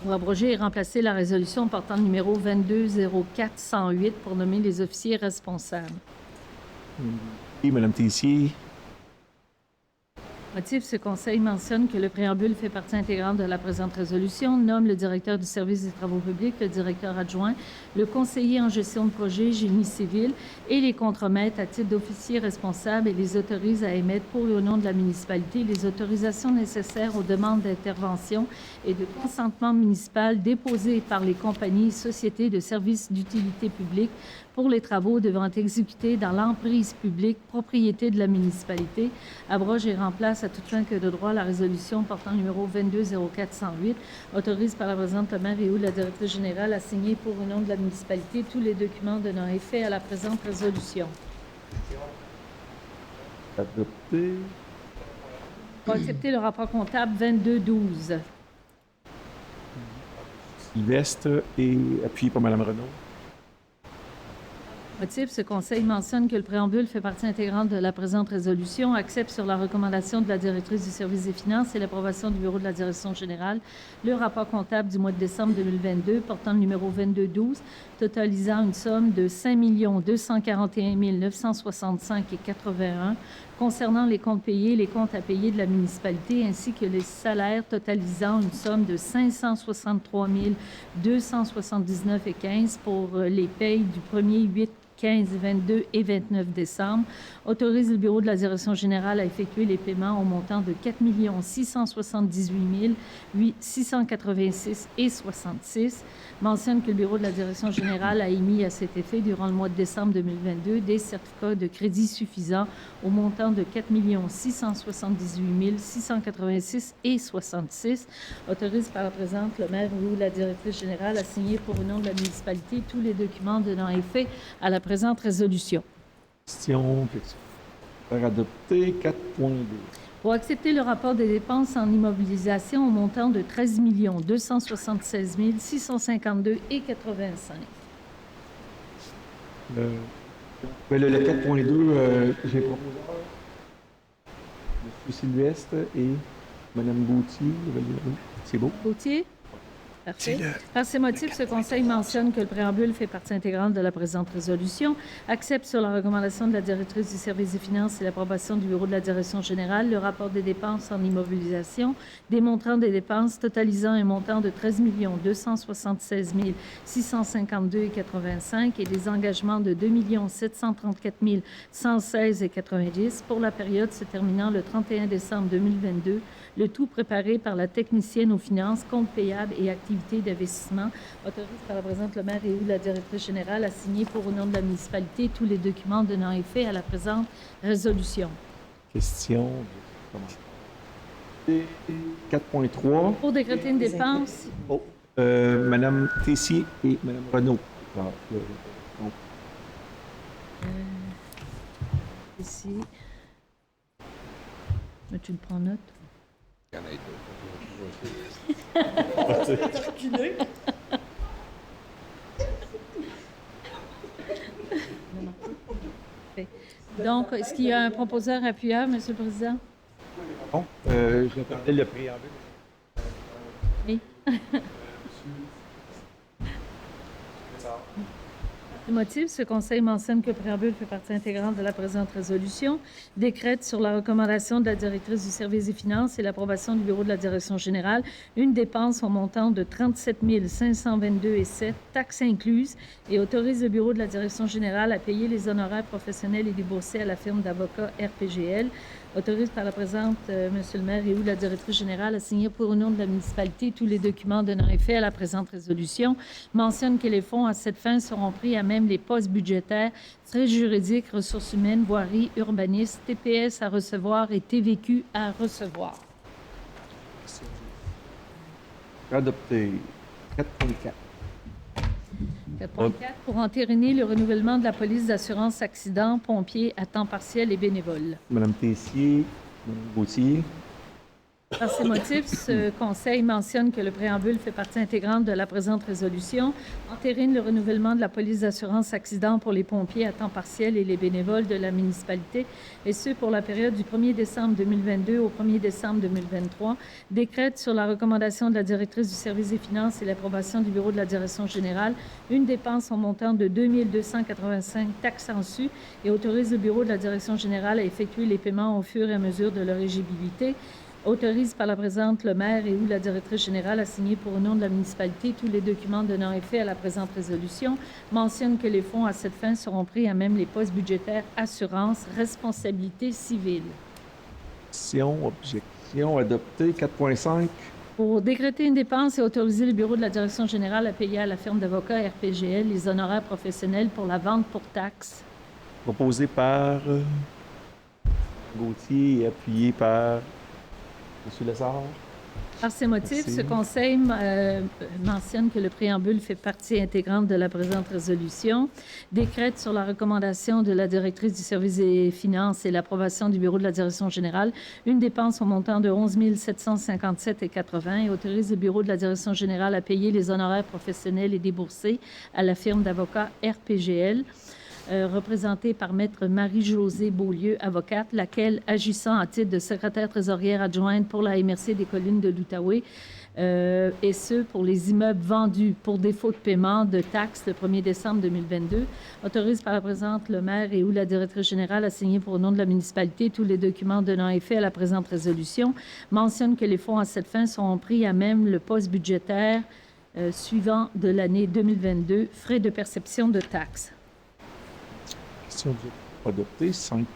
Pour abroger et remplacer la résolution portant le numéro 2204-108 pour nommer les officiers responsables. Et Mme Tessier. Motif, ce conseil mentionne que le préambule fait partie intégrante de la présente résolution, nomme le directeur du service des travaux publics, le directeur adjoint, le conseiller en gestion de projet, génie civil et les contremaîtres à titre d'officiers responsables et les autorise à émettre pour et au nom de la municipalité les autorisations nécessaires aux demandes d'intervention et de consentement municipal déposées par les compagnies et sociétés de services d'utilité publique pour les travaux devant être exécutés dans l'emprise publique, propriété de la municipalité, abroge et remplace à toute fin que de droit la résolution portant le numéro 2204-108, autorise par la présente le maire et ou la directrice générale à signer pour le nom de la municipalité tous les documents donnant effet à la présente résolution. Adopté. Pour accepter le rapport comptable 2212. Sylvestre et appuyé par Mme Renaud. Motif, ce conseil mentionne que le préambule fait partie intégrante de la présente résolution, accepte sur la recommandation de la directrice du service des finances et l'approbation du bureau de la direction générale le rapport comptable du mois de décembre 2022 portant le numéro 2212, totalisant une somme de 5 241 965,81 concernant les comptes payés et les comptes à payer de la municipalité, ainsi que les salaires totalisant une somme de 563 279,15 pour les payes du 1er 8 15, 22 et 29 décembre, autorise le bureau de la direction générale à effectuer les paiements au montant de 4 678 686,66, mentionne que le bureau de la direction générale a émis à cet effet durant le mois de décembre 2022 des certificats de crédit suffisants au montant de 4 678 686,66, autorise par la présente le maire ou la directrice générale à signer pour le nom de la municipalité tous les documents donnant effet à la présente résolution. Question, faire adopter. 4.2. Pour accepter le rapport des dépenses en immobilisation au montant de 13 276 652,85. Le 4.2, j'ai proposé M. Sylvestre et Madame Gauthier, c'est beau. Gauthier? Parfait. Par ces motifs, ce Conseil mentionne que le préambule fait partie intégrante de la présente résolution, accepte sur la recommandation de la directrice du service des finances et l'approbation du bureau de la direction générale le rapport des dépenses en immobilisation, démontrant des dépenses totalisant un montant de 13 276 652,85 et des engagements de 2 734 116,90 pour la période se terminant le 31 décembre 2022, le tout préparé par la technicienne aux finances, comptes payables et activités d'investissement, autorisé par la présidente le maire et ou la directrice générale à signer pour au nom de la municipalité tous les documents donnant effet à la présente résolution. Question. 4.3. Pour décréter une dépense, Madame Tessier et Madame Renaud. ici. Mais tu le prends note? Donc, est-ce qu'il y a un proposeur appuyeur, Monsieur le Président? Bon, je regardais le préambule. Oui. Le motif, ce Conseil mentionne que le préambule fait partie intégrante de la présente résolution, décrète sur la recommandation de la directrice du service des finances et l'approbation du bureau de la direction générale une dépense au montant de 37 522,7 taxes incluses et autorise le bureau de la direction générale à payer les honoraires professionnels et déboursés à la firme d'avocats RPGL, autorise par la présente Monsieur le maire et ou la directrice générale à signer pour le nom de la municipalité tous les documents donnant effet à la présente résolution, mentionne que les fonds à cette fin seront pris à même les postes budgétaires, frais juridiques, ressources humaines, voiries, urbanistes, TPS à recevoir et TVQ à recevoir. Adopté. 4.4. 4.4 pour entériner le renouvellement de la police d'assurance accident pompiers à temps partiel et bénévole. Madame Tessier, Madame Gauthier. Par ces motifs, ce Conseil mentionne que le préambule fait partie intégrante de la présente résolution, entérine le renouvellement de la police d'assurance accident pour les pompiers à temps partiel et les bénévoles de la municipalité, et ce pour la période du 1er décembre 2022 au 1er décembre 2023, décrète sur la recommandation de la directrice du service des finances et l'approbation du bureau de la direction générale une dépense en montant de 2 285 taxes en su et autorise le bureau de la direction générale à effectuer les paiements au fur et à mesure de leur éligibilité, autorise par la présente le maire et ou la directrice générale à signer pour le nom de la municipalité tous les documents donnant effet à la présente résolution, mentionne que les fonds à cette fin seront pris à même les postes budgétaires assurance, responsabilité civile. Objection adoptée. 4.5. Pour décréter une dépense et autoriser le bureau de la direction générale à payer à la firme d'avocats RPGL les honoraires professionnels pour la vente pour taxes. Proposé par Gauthier et appuyé par Monsieur Lessard. Par ces motifs, Merci. ce Conseil mentionne que le préambule fait partie intégrante de la présente résolution, décrète sur la recommandation de la directrice du service des finances et l'approbation du bureau de la direction générale une dépense au montant de 11 757,80 et autorise le bureau de la direction générale à payer les honoraires professionnels et déboursés à la firme d'avocats RPGL, représentée par Maître Marie-Josée Beaulieu, avocate, laquelle, agissant à titre de secrétaire trésorière adjointe pour la MRC des collines de l'Outaouais, et ce, pour les immeubles vendus pour défaut de paiement de taxes le 1er décembre 2022, autorise par la présente le maire et ou la directrice générale à signer pour le nom de la municipalité tous les documents donnant effet à la présente résolution, mentionne que les fonds à cette fin seront pris à même le poste budgétaire suivant de l'année 2022, frais de perception de taxes. Question adoptée. 5.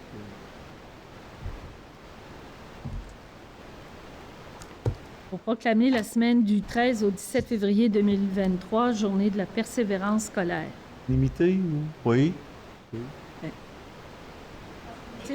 Pour proclamer la semaine du 13 au 17 février 2023, journée de la persévérance scolaire. Limité ou? Oui.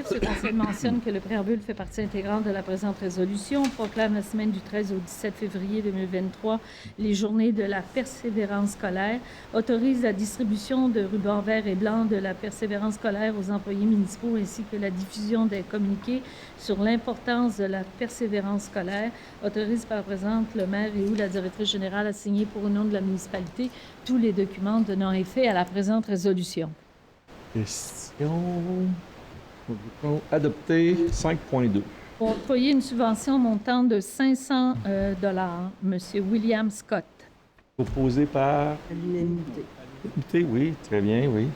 Ce Conseil mentionne que le préambule fait partie intégrante de la présente résolution. On proclame la semaine du 13 au 17 février 2023 les journées de la persévérance scolaire, autorise la distribution de rubans verts et blancs de la persévérance scolaire aux employés municipaux ainsi que la diffusion des communiqués sur l'importance de la persévérance scolaire, autorise par la présente le maire et ou la directrice générale à signer pour le nom de la municipalité tous les documents donnant effet à la présente résolution. Question adoptée. 5.2. Pour octroyer une subvention montant de 500 Monsieur William Scott. Proposé par... À l'unanimité. Oui, très bien, oui.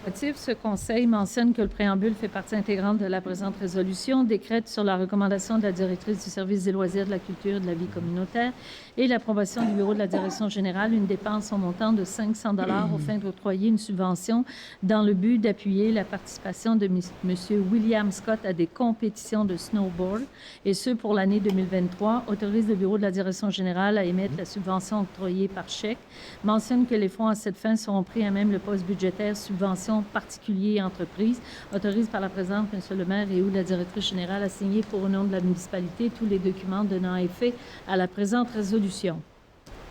Motif, ce conseil mentionne que le préambule fait partie intégrante de la présente résolution, décrète sur la recommandation de la directrice du service des loisirs, de la culture et de la vie communautaire et l'approbation du bureau de la direction générale une dépense au montant de 500 aux fins d'octroyer une subvention dans le but d'appuyer la participation de M. William Scott à des compétitions de snowboard, et ce pour l'année 2023, autorise le bureau de la direction générale à émettre la subvention octroyée par chèque, mentionne que les fonds à cette fin seront pris à même le poste budgétaire subvention particuliers et entreprises, autorise par la présente M. le maire et ou la directrice générale à signer pour le nom de la municipalité tous les documents donnant effet à la présente résolution.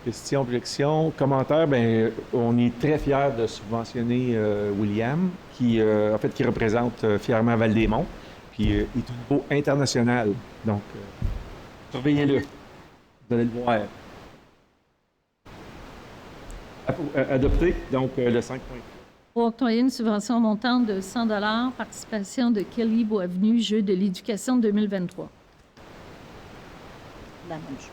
Questions, objections, commentaires. Bien, on est très fiers de subventionner William, qui représente fièrement Val-des-Monts, puis est au niveau international. Donc, surveillez-le. Vous allez le voir. Adopté, donc le 5. Pour octroyer une subvention montante de 100 participation de Kelly Boisvenu, Jeux de l'éducation 2023. La même chose.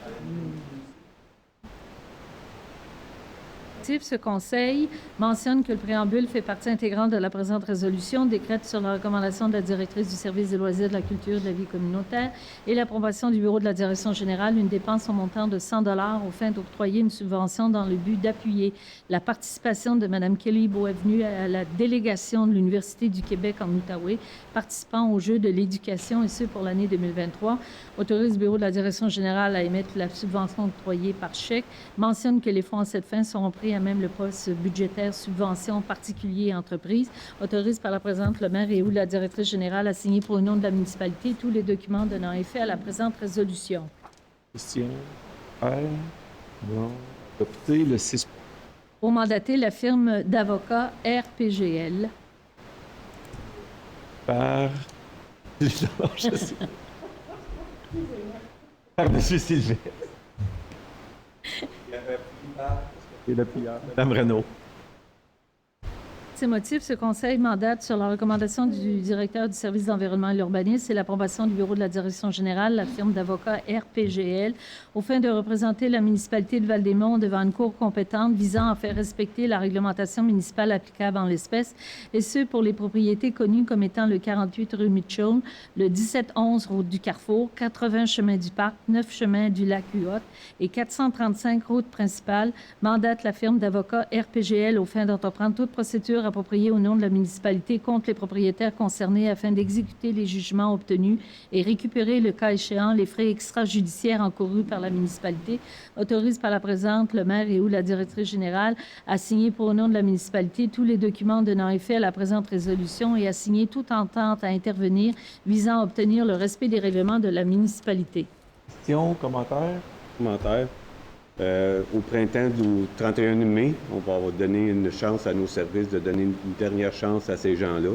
Ce conseil mentionne que le préambule fait partie intégrante de la présente résolution, décrète sur la recommandation de la directrice du service des loisirs, de la culture et de la vie communautaire et l'approbation du bureau de la direction générale une dépense au montant de 100 aux fins d'octroyer une subvention dans le but d'appuyer la participation de Mme Kelly Boisvenu à la délégation de l'Université du Québec en Outaouais, participant aux Jeux de l'éducation, et ce pour l'année 2023, autorise le bureau de la direction générale à émettre la subvention octroyée par chèque, mentionne que les fonds à cette fin seront pris à même le poste budgétaire subvention particulier et entreprise, autorise par la présente le maire et ou la directrice générale à signer pour le nom de la municipalité tous les documents donnant effet à la présente résolution. Question. Non. Adopté le 6. Pour mandater la firme d'avocats RPGL. Par... Je sais. Par M. Sylvestre. Et le prière. Mme Renaud. Ces motifs, ce conseil mandate sur la recommandation du directeur du service d'environnement et l'urbanisme et l'approbation du bureau de la direction générale, la firme d'avocats RPGL, aux fins de représenter la municipalité de Val-des-Monts devant une cour compétente visant à faire respecter la réglementation municipale applicable en l'espèce, et ce pour les propriétés connues comme étant le 48 rue Mitchell, le 1711 route du Carrefour, 80 chemin du Parc, 9 chemin du Lac Huot et 435 route principale, mandate la firme d'avocats RPGL aux fins d'entreprendre toute procédure appropriée au nom de la municipalité contre les propriétaires concernés afin d'exécuter les jugements obtenus et récupérer, le cas échéant, les frais extrajudiciaires encourus par la municipalité, autorise par la présente le maire et ou la directrice générale à signer pour le nom de la municipalité tous les documents donnant effet à la présente résolution et à signer toute entente à intervenir visant à obtenir le respect des règlements de la municipalité. Questions, commentaires? Commentaire. Au printemps du 31 mai, on va donner une chance à nos services de donner une dernière chance à ces gens-là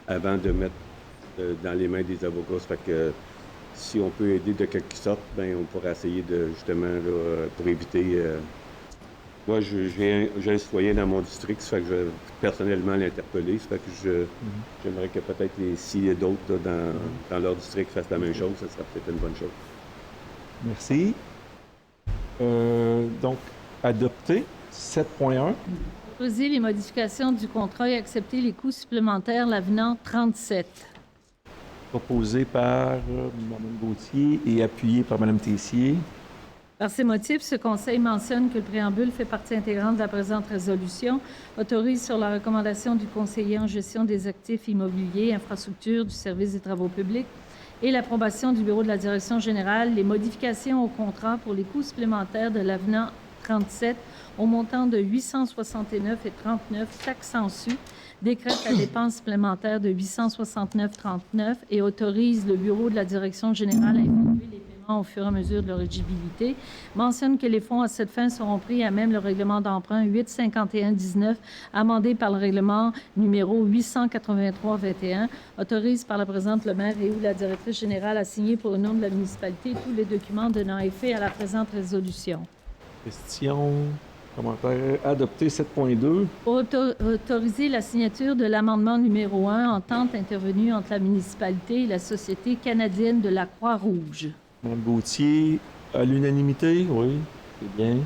avant de mettre dans les mains des avocats. Ça fait que si on peut aider de quelque sorte, ben on pourra essayer de justement là, pour éviter. Moi, j'ai un citoyen dans mon district, ça fait que je vais personnellement l'interpeller. Ça fait que j'aimerais que peut-être s'il y a d'autres là, dans leur district fassent la même chose, ça serait peut-être une bonne chose. Merci. Donc, adopté. 7.1. Autoriser les modifications du contrat et accepter les coûts supplémentaires, l'avenant 37. Proposé par Mme Gauthier et appuyé par Mme Tessier. Par ces motifs, ce conseil mentionne que le préambule fait partie intégrante de la présente résolution, autorise sur la recommandation du conseiller en gestion des actifs immobiliers, infrastructures, du service des travaux publics et l'approbation du bureau de la direction générale, les modifications au contrat pour les coûts supplémentaires de l'avenant 37 au montant de 869,39 taxes en su, décrète la dépense supplémentaire de 869,39 et autorise le bureau de la direction générale à effectuer les paiements au fur et à mesure de leur éligibilité, mentionne que les fonds à cette fin seront pris à même le règlement d'emprunt 851-19, amendé par le règlement numéro 883-21, autorise par la présente le maire et ou la directrice générale à signer pour le nom de la municipalité tous les documents donnant effet à la présente résolution. Questions, Commentaire adopté 7.2. Pour autoriser la signature de l'amendement numéro 1, entente intervenue entre la municipalité et la Société canadienne de la Croix-Rouge. Mme Gauthier, à l'unanimité, oui, c'est bien.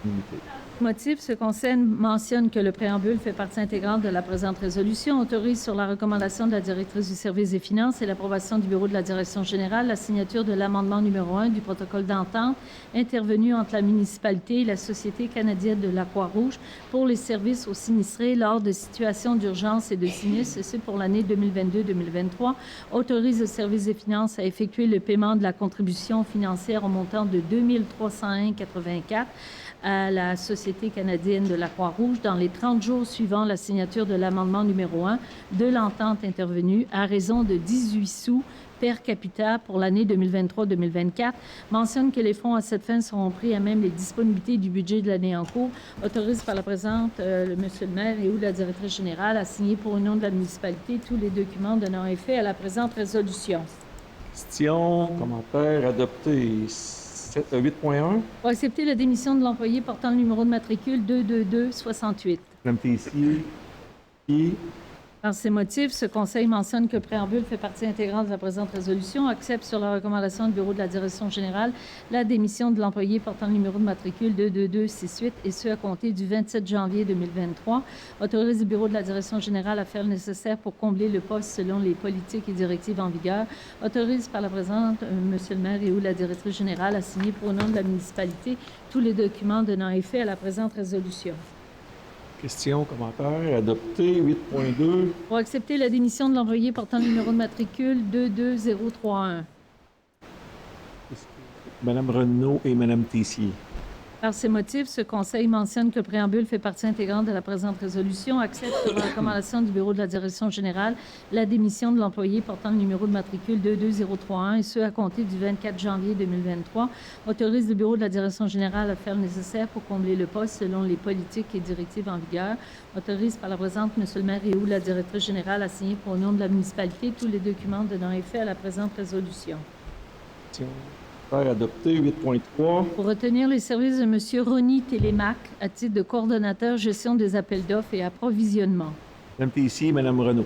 Unanimité. Motif, ce conseil mentionne que le préambule fait partie intégrante de la présente résolution, autorise sur la recommandation de la directrice du service des finances et l'approbation du bureau de la direction générale la signature de l'amendement numéro 1 du protocole d'entente intervenu entre la municipalité et la Société canadienne de la Croix-Rouge pour les services aux sinistrés lors de situations d'urgence et de sinistre, et ce pour l'année 2022-2023, autorise le service des finances à effectuer le paiement de la contribution financière au montant de 2 301,84 à la Société canadienne de la Croix-Rouge dans les 30 jours suivant la signature de l'amendement numéro 1 de l'entente intervenue à raison de 18 sous per capita pour l'année 2023-2024, mentionne que les fonds à cette fin seront pris à même les disponibilités du budget de l'année en cours, autorise par la présente Monsieur le maire et ou la directrice générale à signer pour le nom de la municipalité tous les documents donnant effet à la présente résolution. Question, commentaire adopté 8.1. Pour accepter la démission de l'employé portant le numéro de matricule 22268. Mme Tessier, qui, Par ces motifs, ce conseil mentionne que le préambule fait partie intégrante de la présente résolution, accepte sur la recommandation du bureau de la direction générale la démission de l'employé portant le numéro de matricule 22268 et ce à compter du 27 janvier 2023, autorise le bureau de la direction générale à faire le nécessaire pour combler le poste selon les politiques et directives en vigueur, autorise par la présente Monsieur le maire et ou la directrice générale à signer pour le nom de la municipalité tous les documents donnant effet à la présente résolution. question, commentaire adopté 8.2. Pour accepter la démission de l'employé portant le numéro de matricule 22031. Mme Renaud et Mme Tessier. Par ces motifs, ce conseil mentionne que le préambule fait partie intégrante de la présente résolution, accepte sur la recommandation du bureau de la direction générale la démission de l'employé portant le numéro de matricule 22031 et ce à compter du 24 janvier 2023, autorise le bureau de la direction générale à faire le nécessaire pour combler le poste selon les politiques et directives en vigueur, autorise par la présente Monsieur le maire et ou la directrice générale à signer pour le nom de la municipalité tous les documents donnant effet à la présente résolution. Question, commentaire adopté 8.3. Pour retenir les services de M. Ronny Télémac à titre de coordonnateur gestion des appels d'offres et approvisionnement. Mme Tessier, Mme Renaud.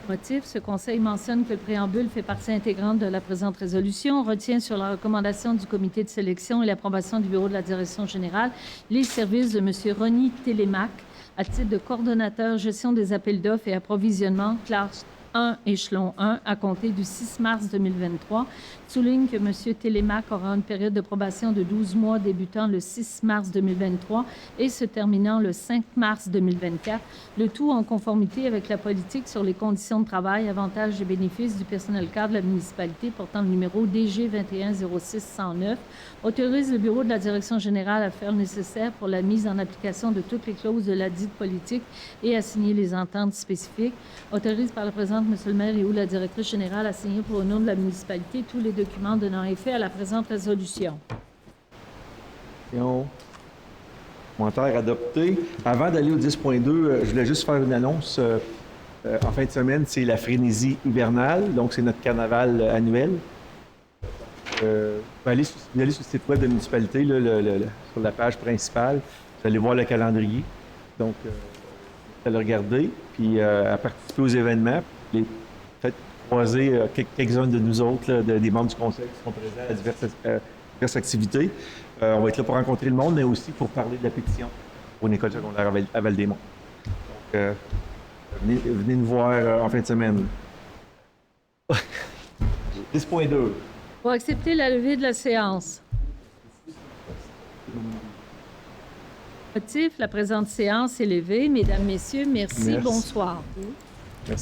Motif, ce conseil mentionne que le préambule fait partie intégrante de la présente résolution, retient sur la recommandation du comité de sélection et l'approbation du bureau de la direction générale les services de M. Ronny Télémac à titre de coordonnateur gestion des appels d'offres et approvisionnement, classe 1, échelon 1, à compter du 6 mars 2023, souligne que M. Télémac aura une période de probation de 12 mois débutant le 6 mars 2023 et se terminant le 5 mars 2024, le tout en conformité avec la politique sur les conditions de travail, avantages et bénéfices du personnel cadre de la municipalité portant le numéro DG 210609, autorise le bureau de la direction générale à faire le nécessaire pour la mise en application de toutes les clauses de la dite politique et à signer les ententes spécifiques, autorise par la présente M. le maire et ou la directrice générale à signer pour le nom de la municipalité tous les documents donnant effet à la présente résolution. Question, commentaire adopté. Avant d'aller au 10.2, je voulais juste faire une annonce. En fin de semaine, c'est la frénésie hivernale, donc c'est notre carnaval annuel. Vous allez sur le site web de la municipalité, là, sur la page principale, vous allez voir le calendrier. Donc, vous allez le regarder, puis à participer aux événements. Faites croiser quelques-uns de nous autres, là, des membres du conseil qui seront présents à diverses activités. On va être là pour rencontrer le monde, mais aussi pour parler de la pétition pour une école secondaire à Val-des-Monts. Donc, venez nous voir en fin de semaine. 10.2. Pour accepter la levée de la séance. Motif, la présente séance est levée. Mesdames, Messieurs, merci. Merci. Bonsoir. Merci.